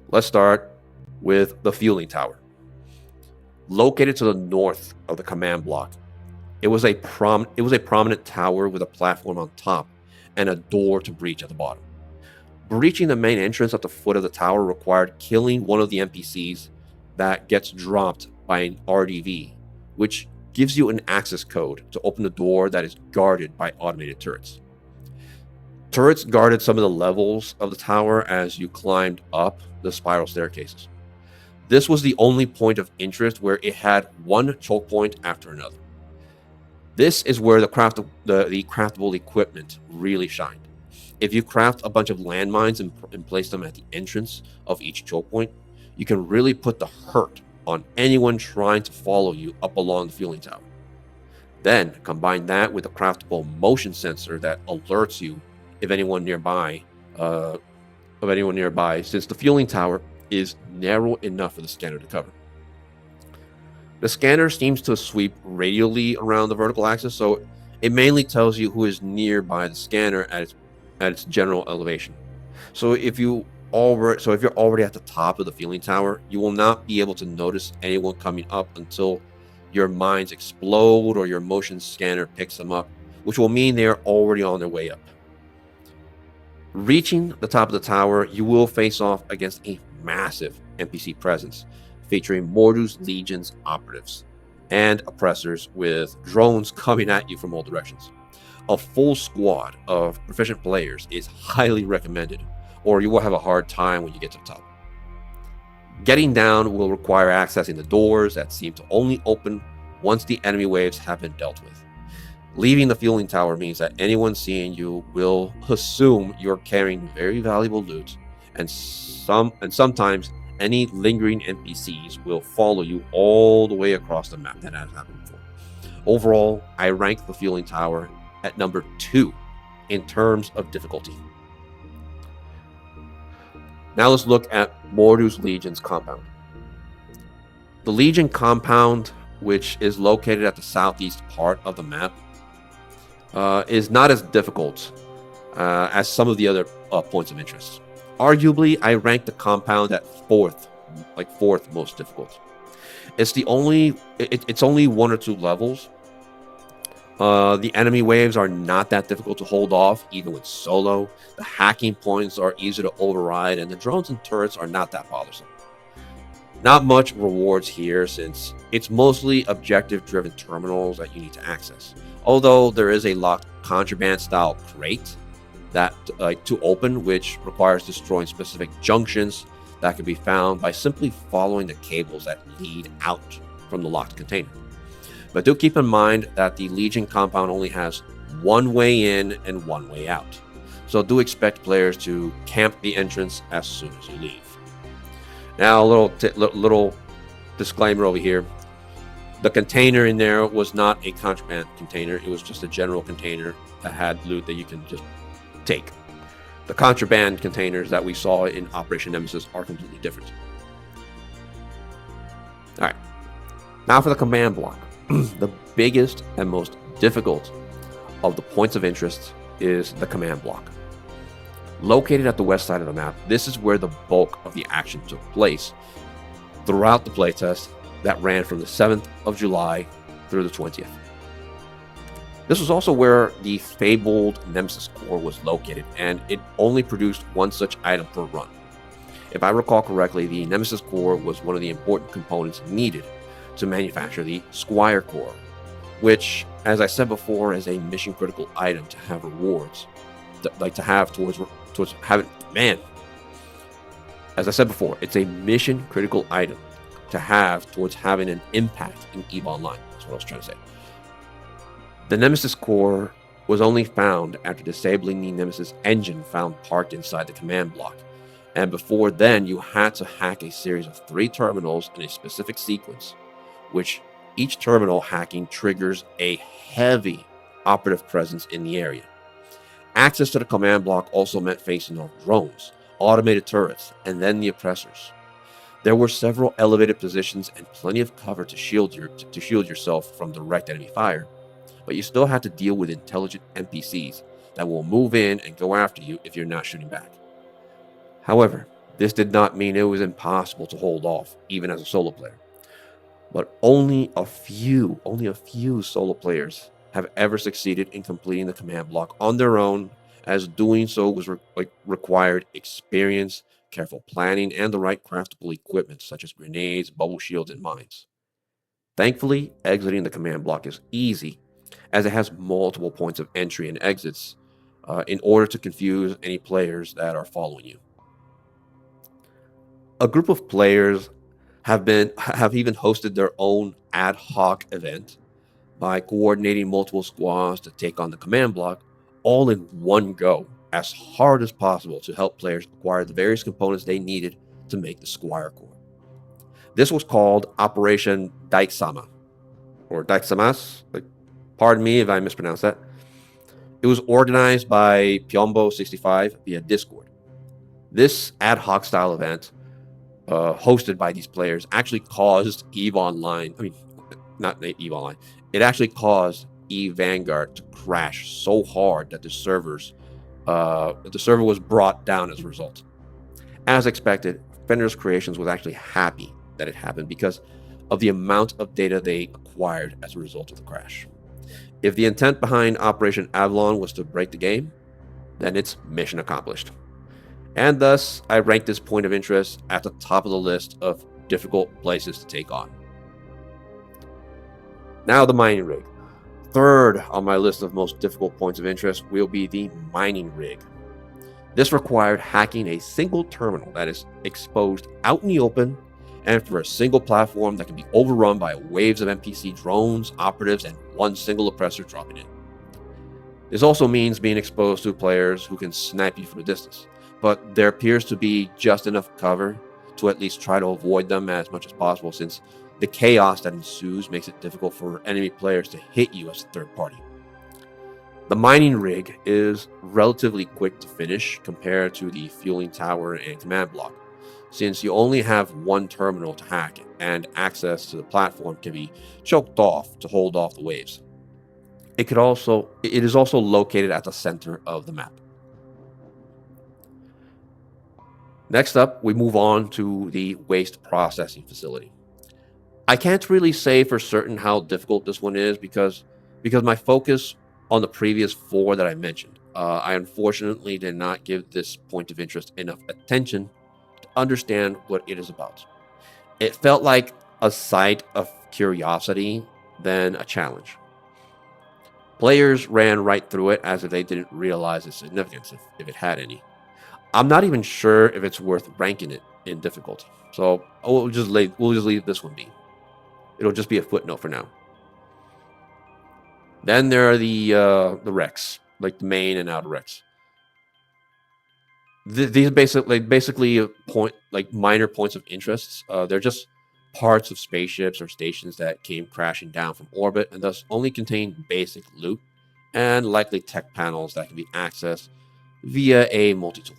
Let's start with the fueling tower. Located to the north of the command block, it was a prominent tower with a platform on top and a door to breach at the bottom. Breaching the main entrance at the foot of the tower required killing one of the NPCs that gets dropped by an RDV, which gives you an access code to open the door that is guarded by automated turrets. Turrets guarded some of the levels of the tower as you climbed up the spiral staircases. This was the only point of interest where it had one choke point after another. This is where the craftable equipment really shined. If you craft a bunch of landmines and place them at the entrance of each choke point, you can really put the hurt on anyone trying to follow you up along the fueling tower. Then combine that with a craftable motion sensor that alerts you if anyone nearby, since the fueling tower is narrow enough for the scanner to cover. The scanner seems to sweep radially around the vertical axis, so it mainly tells you who is nearby the scanner at its general elevation. So if you're already at the top of the fueling tower, you will not be able to notice anyone coming up until your mines explode or your motion scanner picks them up, which will mean they are already on their way up. Reaching the top of the tower, you will face off against a massive NPC presence featuring Mordu's Legion's operatives and oppressors with drones coming at you from all directions. A full squad of proficient players is highly recommended, or you will have a hard time when you get to the top. Getting down will require accessing the doors that seem to only open once the enemy waves have been dealt with. Leaving the fueling tower means that anyone seeing you will assume you're carrying very valuable loot, and sometimes any lingering NPCs will follow you all the way across the map. That has happened before. Overall, I rank the fueling tower at number 2 in terms of difficulty. Now let's look at Mordu's Legion's compound. The Legion compound, which is located at the southeast part of the map, is not as difficult as some of the other points of interest. Arguably, I rank the compound at fourth most difficult. It's only 1 or 2 levels. The enemy waves are not that difficult to hold off, even with solo. The hacking points are easy to override, and the drones and turrets are not that bothersome. Not much rewards here, since it's mostly objective-driven terminals that you need to access. Although there is a locked contraband-style crate to open, which requires destroying specific junctions that can be found by simply following the cables that lead out from the locked container. But do keep in mind that the Legion compound only has one way in and one way out. so do expect players to camp the entrance as soon as you leave. Now, a little disclaimer over here. The container in there was not a contraband container. It was just a general container that had loot that you can just take. The contraband containers that we saw in Operation Nemesis are completely different. All right. Now for the command block. The biggest and most difficult of the points of interest is the command block. Located at the west side of the map, this is where the bulk of the action took place throughout the playtest that ran from the 7th of July through the 20th. This was also where the fabled Nemesis core was located, and it only produced one such item per run. If I recall correctly, the Nemesis core was one of the important components needed to manufacture the Squire core, which, as I said before, is a mission critical item to have rewards, to have towards having, man. As I said before, it's a mission critical item to have towards having an impact in EVE Online. That's what I was trying to say. The Nemesis core was only found after disabling the Nemesis engine found parked inside the command block. And before then, you had to hack a series of 3 terminals in a specific sequence, which each terminal hacking triggers a heavy operative presence in the area. Access to the command block also meant facing off drones, automated turrets, and then the oppressors. There were several elevated positions and plenty of cover to shield yourself from direct enemy fire, but you still had to deal with intelligent NPCs that will move in and go after you if you're not shooting back. However, this did not mean it was impossible to hold off, even as a solo player. But only a few solo players have ever succeeded in completing the command block on their own, as doing so was required experience, careful planning, and the right craftable equipment such as grenades, bubble shields, and mines. Thankfully, exiting the command block is easy, as it has multiple points of entry and exits in order to confuse any players that are following you. A group of players have even hosted their own ad hoc event by coordinating multiple squads to take on the command block all in one go, as hard as possible, to help players acquire the various components they needed to make the Squire core. This was called Operation Daikesama, or Daikesamas. Pardon me if I mispronounce that. It was organized by Pyombo65 via Discord. This ad hoc style event, hosted by these players, actually caused EVE Online, not EVE Online, it actually caused EVE Vanguard to crash so hard that the server was brought down as a result. As expected, Fenris Creations was actually happy that it happened because of the amount of data they acquired as a result of the crash. If the intent behind Operation Avalon was to break the game, then it's mission accomplished. And thus, I rank this point of interest at the top of the list of difficult places to take on. Now the mining rig. Third on my list of most difficult points of interest will be the mining rig. This required hacking a single terminal that is exposed out in the open and for a single platform that can be overrun by waves of NPC drones, operatives, and one single oppressor dropping in. This also means being exposed to players who can snipe you from a distance, but there appears to be just enough cover to at least try to avoid them as much as possible, since the chaos that ensues makes it difficult for enemy players to hit you as a third party. The mining rig is relatively quick to finish compared to the fueling tower and command block, since you only have one terminal to hack and access to the platform can be choked off to hold off the waves. It is also located at the center of the map. Next up, we move on to the waste processing facility. I can't really say for certain how difficult this one is because my focus on the previous 4 that I mentioned. I unfortunately did not give this point of interest enough attention to understand what it is about. It felt like a sight of curiosity than a challenge. Players ran right through it as if they didn't realize its significance, if it had any. I'm not even sure if it's worth ranking it in difficulty, so we'll just leave this one be. It'll just be a footnote for now. Then there are the wrecks, like the main and outer wrecks. These basically minor points of interest. They're just parts of spaceships or stations that came crashing down from orbit and thus only contain basic loot and likely tech panels that can be accessed via a multi-tool.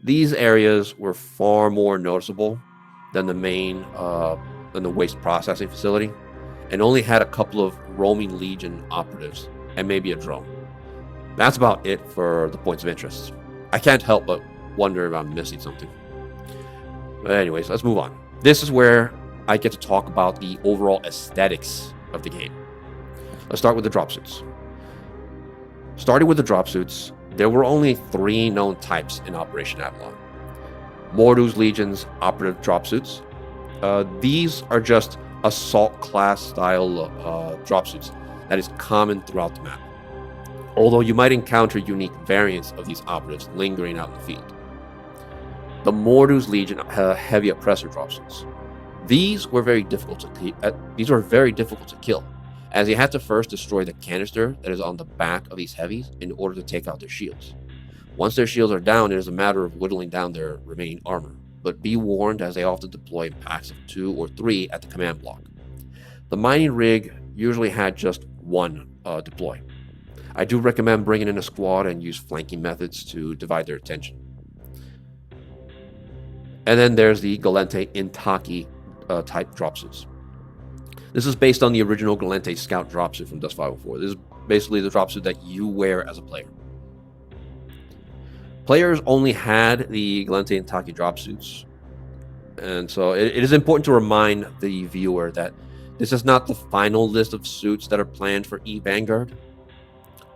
These areas were far more noticeable than than the waste processing facility, and only had a couple of roaming Legion operatives and maybe a drone. That's about it for the points of interest. I can't help but wonder if I'm missing something. But anyways, let's move on. This is where I get to talk about the overall aesthetics of the game. Let's start with the drop suits. Starting with the drop suits, there were only 3 known types in Operation Avalon. Mordu's Legion's operative drop suits. These are just assault class style drop suits that is common throughout the map, although you might encounter unique variants of these operatives lingering out in the field. The Mordu's Legion heavy oppressor drop suits. These were very difficult to kill, as you had to first destroy the canister that is on the back of these heavies in order to take out their shields. Once their shields are down, it is a matter of whittling down their remaining armor, but be warned as they often deploy in packs of 2 or 3 at the command block. The mining rig usually had just 1 deploy. I do recommend bringing in a squad and use flanking methods to divide their attention. And then there's the Gallente Intaki type dropsuits. This is based on the original Gallente Scout dropsuit from Dust 504. This is basically the dropsuit that you wear as a player. Players only had the Gallente Intaki dropsuits, and so it is important to remind the viewer that this is not the final list of suits that are planned for Vanguard,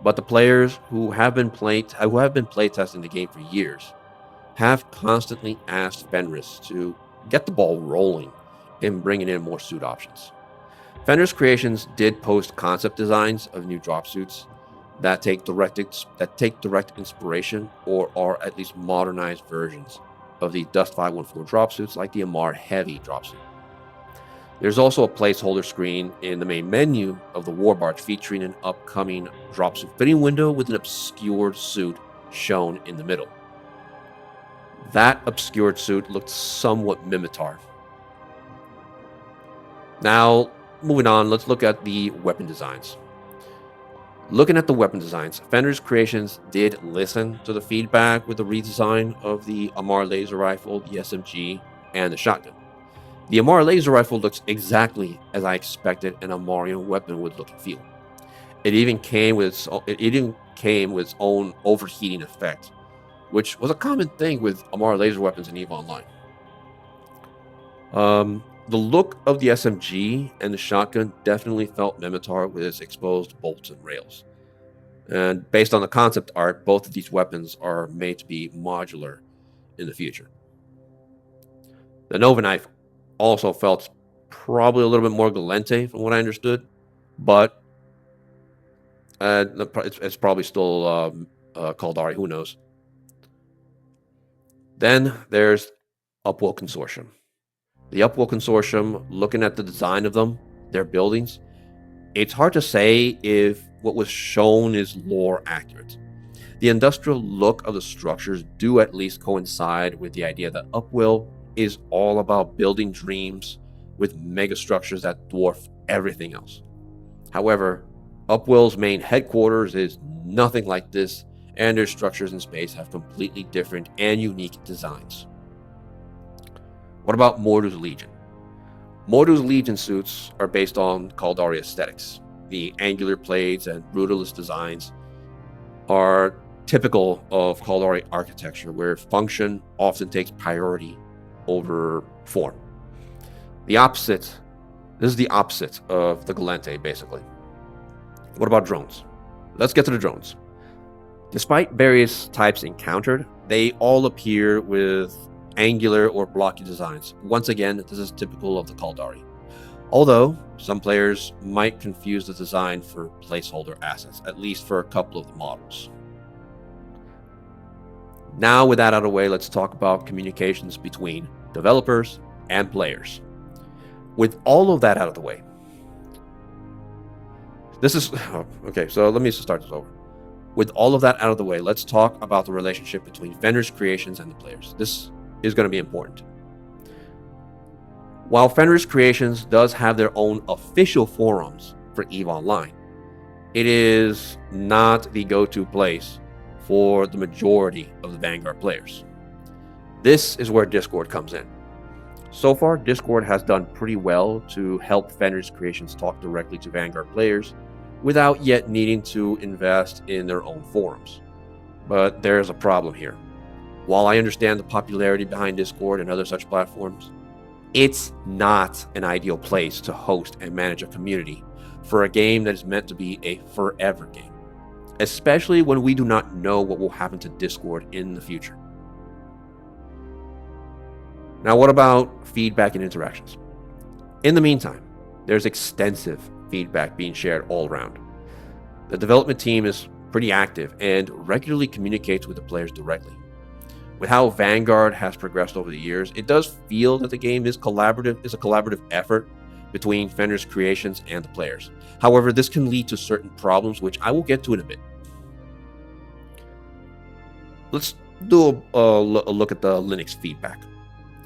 but the players who have been playtesting the game for years have constantly asked Fenris to get the ball rolling in bringing in more suit options. Fenris Creations did post concept designs of new drop suits that take direct inspiration or are at least modernized versions of the Dust 514 drop suits, like the Amar Heavy drop suit. There's also a placeholder screen in the main menu of the Warbarge featuring an upcoming drop suit fitting window with an obscured suit shown in the middle. That obscured suit looked somewhat Mimitar. Now, moving on, let's look at the weapon designs. Looking at the weapon designs, Fenris Creations did listen to the feedback with the redesign of the Amar laser rifle, the SMG, and the shotgun. The Amar laser rifle looks exactly as I expected an Amarian weapon would look and feel. It even came with its own overheating effect, which was a common thing with Amar laser weapons in EVE Online. The look of the SMG and the shotgun definitely felt Mimitar with its exposed bolts and rails. And based on the concept art, both of these weapons are made to be modular in the future. The Nova Knife also felt probably a little bit more Gallente from what I understood, but it's probably still Caldari, who knows. Then there's Upwell Consortium. The Upwell Consortium, looking at the design of them, their buildings, it's hard to say if what was shown is lore accurate. The industrial look of the structures do at least coincide with the idea that Upwell is all about building dreams with megastructures that dwarf everything else. However, Upwell's main headquarters is nothing like this, and their structures in space have completely different and unique designs. What about Mordu's Legion? Mordu's Legion suits are based on Caldari aesthetics. The angular blades and brutalist designs are typical of Caldari architecture, where function often takes priority over form. This is the opposite of the Gallente, basically. What about drones? Let's get to the drones. Despite various types encountered, they all appear with angular or blocky designs. Once again, this is typical of the Caldari. Although, some players might confuse the design for placeholder assets, at least for a couple of the models. Now, with that out of the way, let's talk about communications between developers and players. With all of that out of the way, okay, so let me just start this over. with all of that out of the way, let's talk about the relationship between Fenris Creations and the players. This is going to be important. While Fenris Creations does have their own official forums for EVE Online, it is not the go-to place for the majority of the Vanguard players. This is where Discord comes in. So far, Discord has done pretty well to help Fenris Creations talk directly to Vanguard players without yet needing to invest in their own forums. But there's a problem here. While I understand the popularity behind Discord and other such platforms, it's not an ideal place to host and manage a community for a game that is meant to be a forever game, especially when we do not know what will happen to Discord in the future. Now, what about feedback and interactions? In the meantime, there's extensive feedback being shared all around. The development team is pretty active and regularly communicates with the players directly. With how Vanguard has progressed over the years, it does feel that the game is a collaborative effort between Fenris Creations and the players. However, this can lead to certain problems, which I will get to in a bit. Let's do a look at the Linux feedback.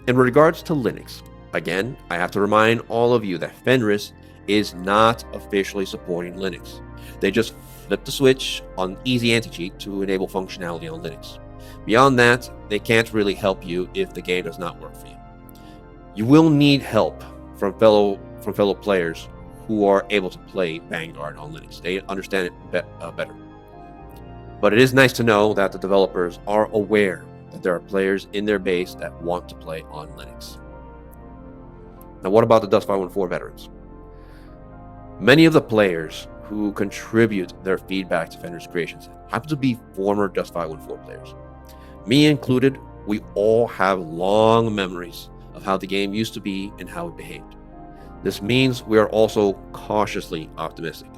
In regards to Linux, again, I have to remind all of you that Fenris is not officially supporting Linux. They just flipped the switch on Easy Anti-Cheat to enable functionality on Linux. Beyond that, they can't really help you if the game does not work for you. You will need help from fellow players who are able to play Vanguard on Linux. They understand it better. But it is nice to know that the developers are aware that there are players in their base that want to play on Linux. Now, what about the Dust 514 veterans? Many of the players who contribute their feedback to Fenris Creations happen to be former Dust 514 players. Me included, we all have long memories of how the game used to be and how it behaved. This means we are also cautiously optimistic.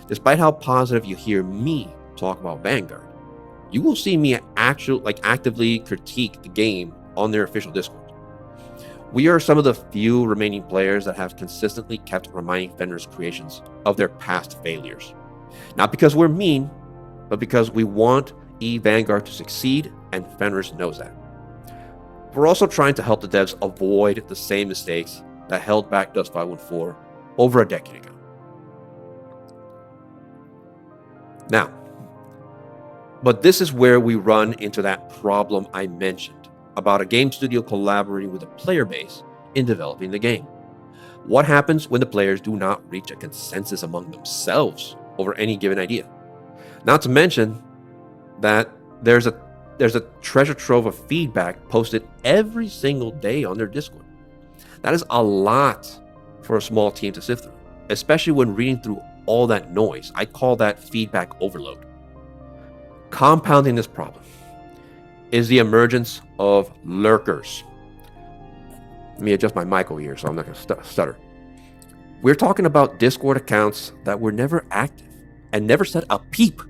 Despite how positive you hear me talk about Vanguard, you will see me actively critique the game on their official Discord. We are some of the few remaining players that have consistently kept reminding Fenris Creations of their past failures. Not because we're mean, but because we want Vanguard to succeed, and Fenris knows that. We're also trying to help the devs avoid the same mistakes that held back Dust 514 over a decade ago. Now, but this is where we run into that problem I mentioned about a game studio collaborating with a player base in developing the game. What happens when the players do not reach a consensus among themselves over any given idea? Not to mention that there's a treasure trove of feedback posted every single day on their Discord. That is a lot for a small team to sift through, especially when reading through all that noise. I call that feedback overload. Compounding this problem is the emergence of lurkers. Let me adjust my mic over here so I'm not going to stutter. We're talking about Discord accounts that were never active and never said a peep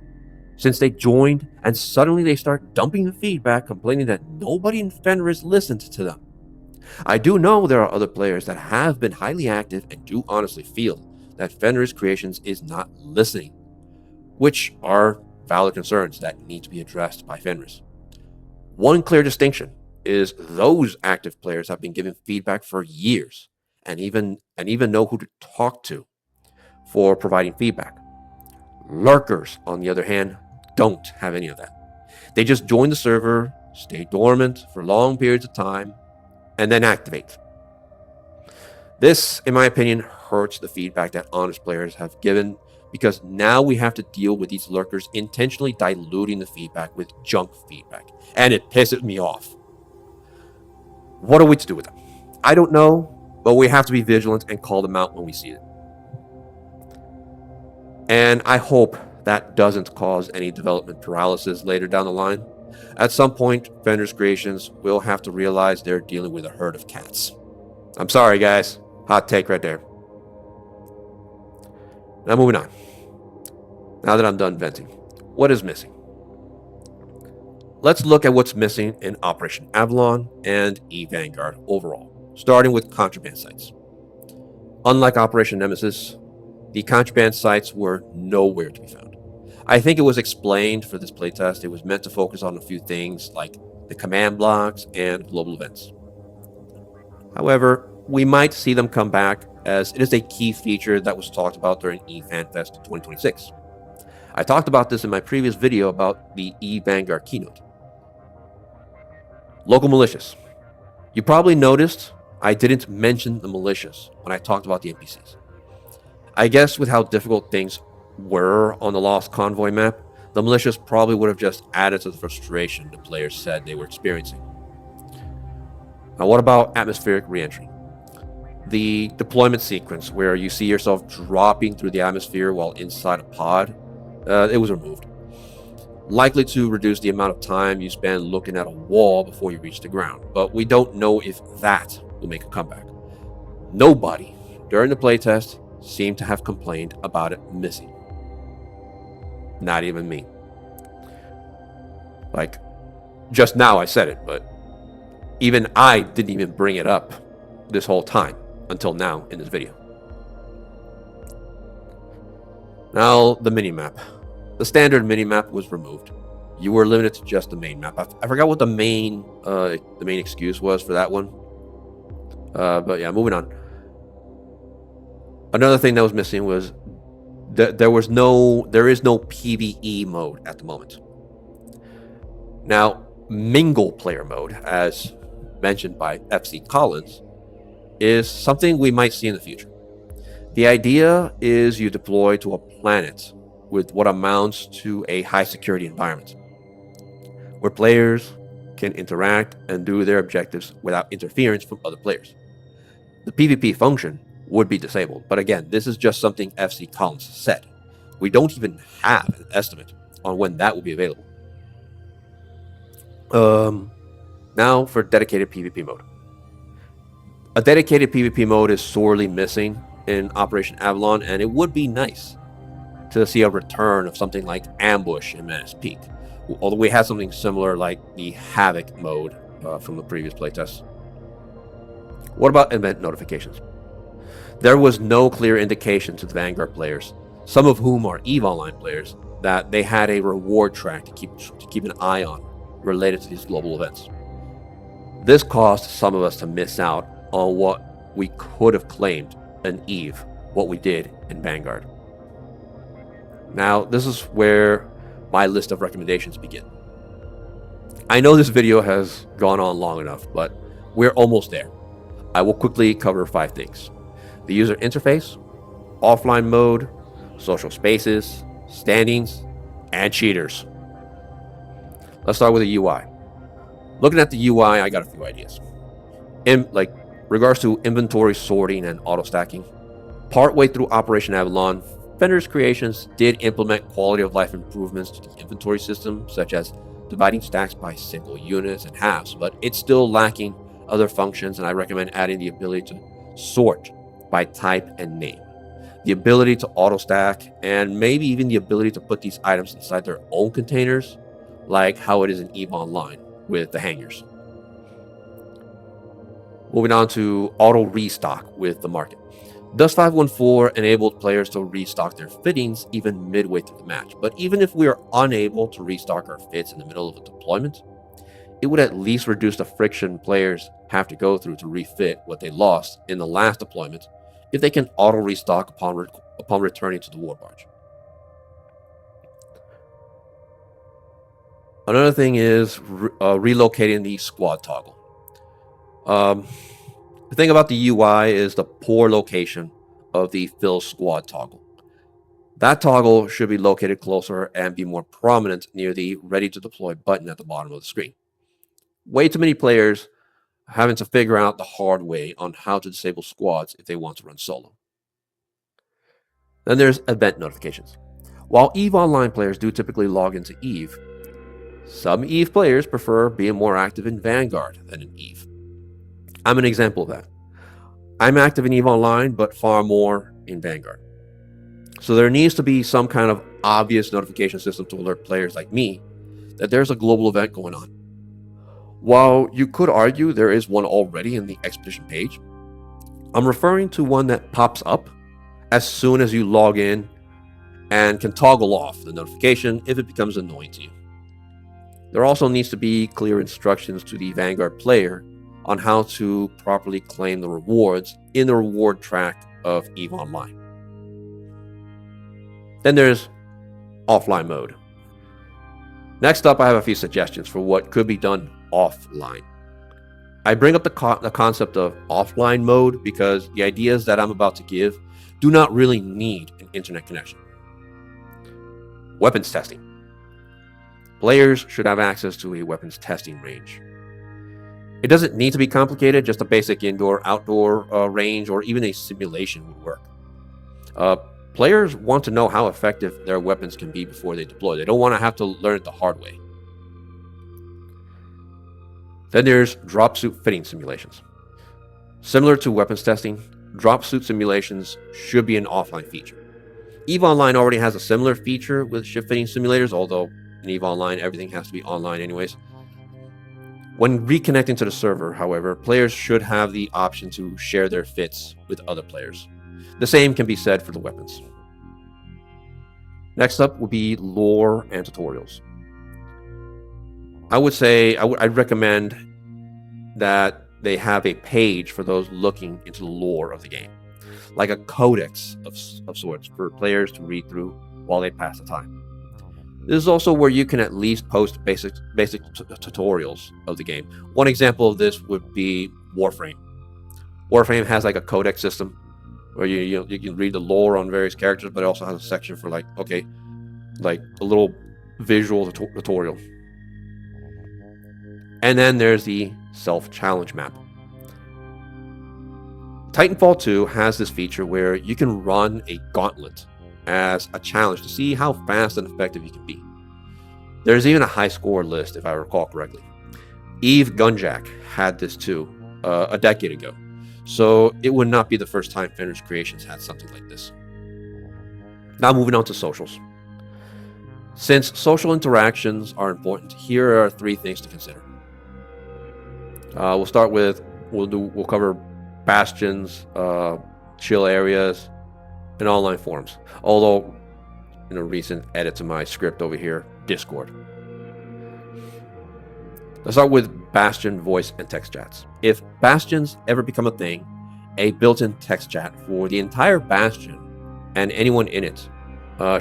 since they joined, and suddenly they start dumping the feedback, complaining that nobody in Fenris listened to them. I do know there are other players that have been highly active and do honestly feel that Fenris Creations is not listening, which are valid concerns that need to be addressed by Fenris. One clear distinction is those active players have been given feedback for years and even know who to talk to for providing feedback. Lurkers, on the other hand, don't have any of that. They just join the server, stay dormant for long periods of time, and then activate. This, in my opinion, hurts the feedback that honest players have given, because now we have to deal with these lurkers intentionally diluting the feedback with junk feedback, and it pisses me off. What are we to do with them? I don't know, but we have to be vigilant and call them out when we see it. And I hope that doesn't cause any development paralysis later down the line. At some point, Fenris Creations will have to realize they're dealing with a herd of cats. I'm sorry, guys. Hot take right there. Now moving on. Now that I'm done venting, what is missing? Let's look at what's missing in Operation Avalon and Vanguard overall, starting with contraband sites. Unlike Operation Nemesis, the contraband sites were nowhere to be found. I think it was explained for this playtest. It was meant to focus on a few things like the command blocks and global events. However, we might see them come back, as it is a key feature that was talked about during eFanFest 2026. I talked about this in my previous video about the Vanguard keynote. Local militias. You probably noticed I didn't mention the militias when I talked about the NPCs. I guess with how difficult things were on the Lost Convoy map, the militias probably would have just added to the frustration the players said they were experiencing. Now, what about atmospheric reentry? The deployment sequence where you see yourself dropping through the atmosphere while inside a pod, it was removed. Likely to reduce the amount of time you spend looking at a wall before you reach the ground, but we don't know if that will make a comeback. Nobody during the playtest seemed to have complained about it missing. Not even me. Like, just now I said it, but even I didn't even bring it up this whole time until now in this video. Now, the minimap. The standard minimap was removed. You were limited to just the main map. I forgot what the main excuse was for that one. But yeah, moving on. Another thing that was missing was that there is no PvE mode at the moment. Now, mingle player mode, as mentioned by FC Collins, is something we might see in the future. The idea is you deploy to a planet with what amounts to a high security environment, where players can interact and do their objectives without interference from other players. The PvP function would be disabled, but again, this is just something FC Collins said. We don't even have an estimate on when that will be available. Now for dedicated PvP mode. A dedicated PvP mode is sorely missing in Operation Avalon, and it would be nice to see a return of something like Ambush in Menace Peak, although we had something similar like the Havoc mode from the previous playtest. What about event notifications? There was no clear indication to the Vanguard players, some of whom are EVE Online players, that they had a reward track to keep an eye on related to these global events. This caused some of us to miss out on what we could have claimed in EVE, what we did in Vanguard. Now, this is where my list of recommendations begin. I know this video has gone on long enough, but we're almost there. I will quickly cover 5 things: the user interface, offline mode, social spaces, standings, and cheaters. Let's start with the UI. Looking at the UI, I got a few ideas. In regards to inventory sorting and auto stacking, partway through Operation Avalon, Fenris Creations did implement quality of life improvements to the inventory system, such as dividing stacks by single units and halves, but it's still lacking other functions, and I recommend adding the ability to sort by type and name, the ability to auto stack, and maybe even the ability to put these items inside their own containers, like how it is in EVE Online with the hangers. Moving on to auto restock with the market. Dust 514 enabled players to restock their fittings even midway through the match, but even if we are unable to restock our fits in the middle of a deployment, it would at least reduce the friction players have to go through to refit what they lost in the last deployment if they can auto restock upon returning to the war barge. Another thing is relocating the squad toggle. The thing about the UI is the poor location of the fill squad toggle. That toggle should be located closer and be more prominent near the ready to deploy button at the bottom of the screen. Way too many players having to figure out the hard way on how to disable squads if they want to run solo. Then there's event notifications. While EVE Online players do typically log into EVE, some EVE players prefer being more active in Vanguard than in EVE. I'm an example of that. I'm active in EVE Online, but far more in Vanguard. So there needs to be some kind of obvious notification system to alert players like me that there's a global event going on. While you could argue there is one already in the Expedition page, I'm referring to one that pops up as soon as you log in and can toggle off the notification if it becomes annoying to you. There also needs to be clear instructions to the Vanguard player on how to properly claim the rewards in the reward track of EVE Online. Then there's offline mode. Next up, I have a few suggestions for what could be done offline. I bring up the concept of offline mode because the ideas that I'm about to give do not really need an internet connection. Weapons testing. Players should have access to a weapons testing range. It doesn't need to be complicated, just a basic indoor-outdoor range or even a simulation would work. Players want to know how effective their weapons can be before they deploy. They don't want to have to learn it the hard way. Then there's drop suit fitting simulations. Similar to weapons testing, drop suit simulations should be an offline feature. EVE Online already has a similar feature with ship fitting simulators, although in EVE Online everything has to be online anyways. When reconnecting to the server, however, players should have the option to share their fits with other players. The same can be said for the weapons. Next up would be lore and tutorials. I would say I'd recommend that they have a page for those looking into the lore of the game, like a codex of sorts for players to read through while they pass the time. This is also where you can at least post basic tutorials of the game. One example of this would be Warframe. Warframe has like a codex system where you can read the lore on various characters, but it also has a section for like a little visual tutorial. And then there's the self-challenge map. Titanfall 2 has this feature where you can run a gauntlet as a challenge to see how fast and effective you can be. There's even a high score list, if I recall correctly. EVE Gunjack had this too, a decade ago, so it would not be the first time Fenris Creations had something like this. Now moving on to socials. Since social interactions are important, here are 3 things to consider. We'll cover bastions, chill areas, and online forums. Although, in a recent edit to my script over here, Discord. Let's start with Bastion voice and text chats. If Bastions ever become a thing, a built-in text chat for the entire Bastion and anyone in it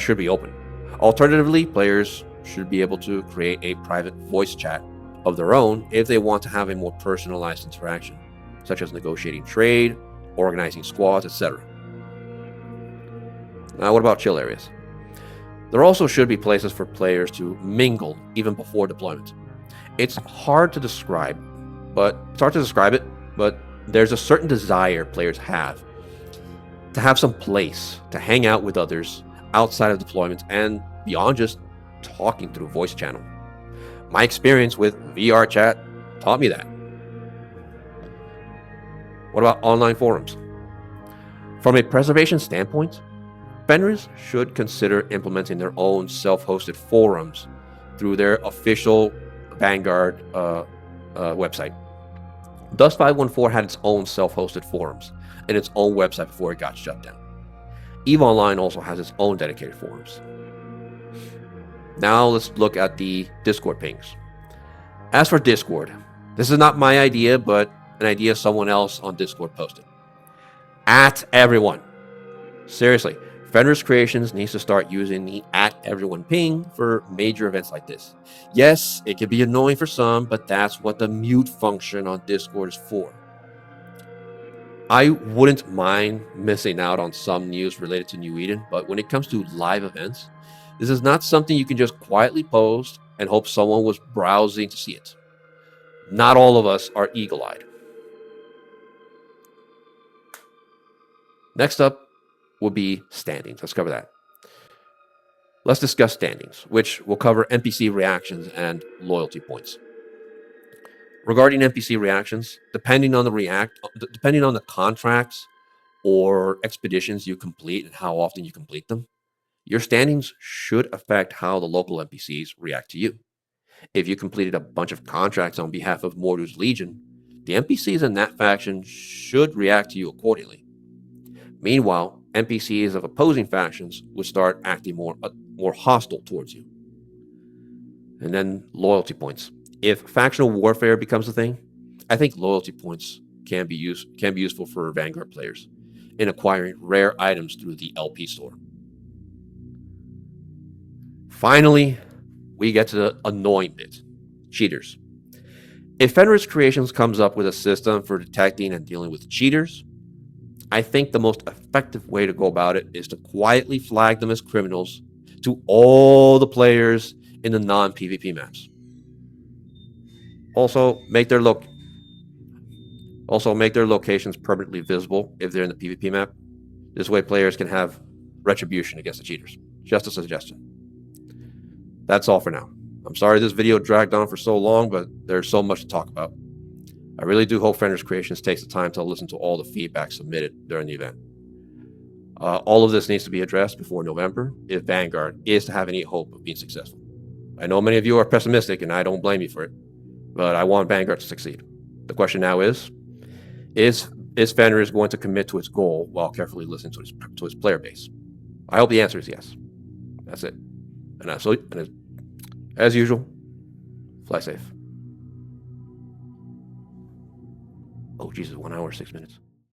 should be open. Alternatively, players should be able to create a private voice chat of their own if they want to have a more personalized interaction, such as negotiating trade, organizing squads, etc. Now, what about chill areas? There also should be places for players to mingle even before deployment. It's hard to describe it, but there's a certain desire players have to have some place to hang out with others outside of deployment and beyond just talking through voice channel. My experience with VR chat taught me that. What about online forums? From a preservation standpoint, Fenris should consider implementing their own self-hosted forums through their official Vanguard website. Dust 514 had its own self-hosted forums and its own website before it got shut down. EVE Online also has its own dedicated forums. Now let's look at the Discord pings. As for Discord, this is not my idea, but an idea someone else on Discord posted. At everyone. Seriously, Fenris Creations needs to start using the @everyone ping for major events like this. Yes, it can be annoying for some, but that's what the mute function on Discord is for. I wouldn't mind missing out on some news related to New Eden, but when it comes to live events, this is not something you can just quietly post and hope someone was browsing to see it. Not all of us are eagle-eyed. Next up will be standings. Let's cover that. Let's discuss standings, which will cover NPC reactions and loyalty points. Regarding NPC reactions, depending on the contracts or expeditions you complete and how often you complete them, your standings should affect how the local NPCs react to you. If you completed a bunch of contracts on behalf of Mordu's Legion, the NPCs in that faction should react to you accordingly. Meanwhile, NPCs of opposing factions would start acting more hostile towards you. And then loyalty points. If factional warfare becomes a thing, I think loyalty points can be useful for Vanguard players in acquiring rare items through the LP store. Finally, we get to the annoying bit: cheaters. If Fenris Creations comes up with a system for detecting and dealing with cheaters, I think the most effective way to go about it is to quietly flag them as criminals to all the players in the non-PvP maps. Also, make their locations permanently visible if they're in the PvP map. This way players can have retribution against the cheaters. Just a suggestion. That's all for now. I'm sorry this video dragged on for so long, but there's so much to talk about. I really do hope Fenris Creations takes the time to listen to all the feedback submitted during the event. All of this needs to be addressed before November if Vanguard is to have any hope of being successful. I know many of you are pessimistic, and I don't blame you for it, but I want Vanguard to succeed. The question now is Fenris going to commit to its goal while carefully listening to his player base? I hope the answer is yes. That's it. And as usual, fly safe. Oh, Jesus, 1 hour, 6 minutes.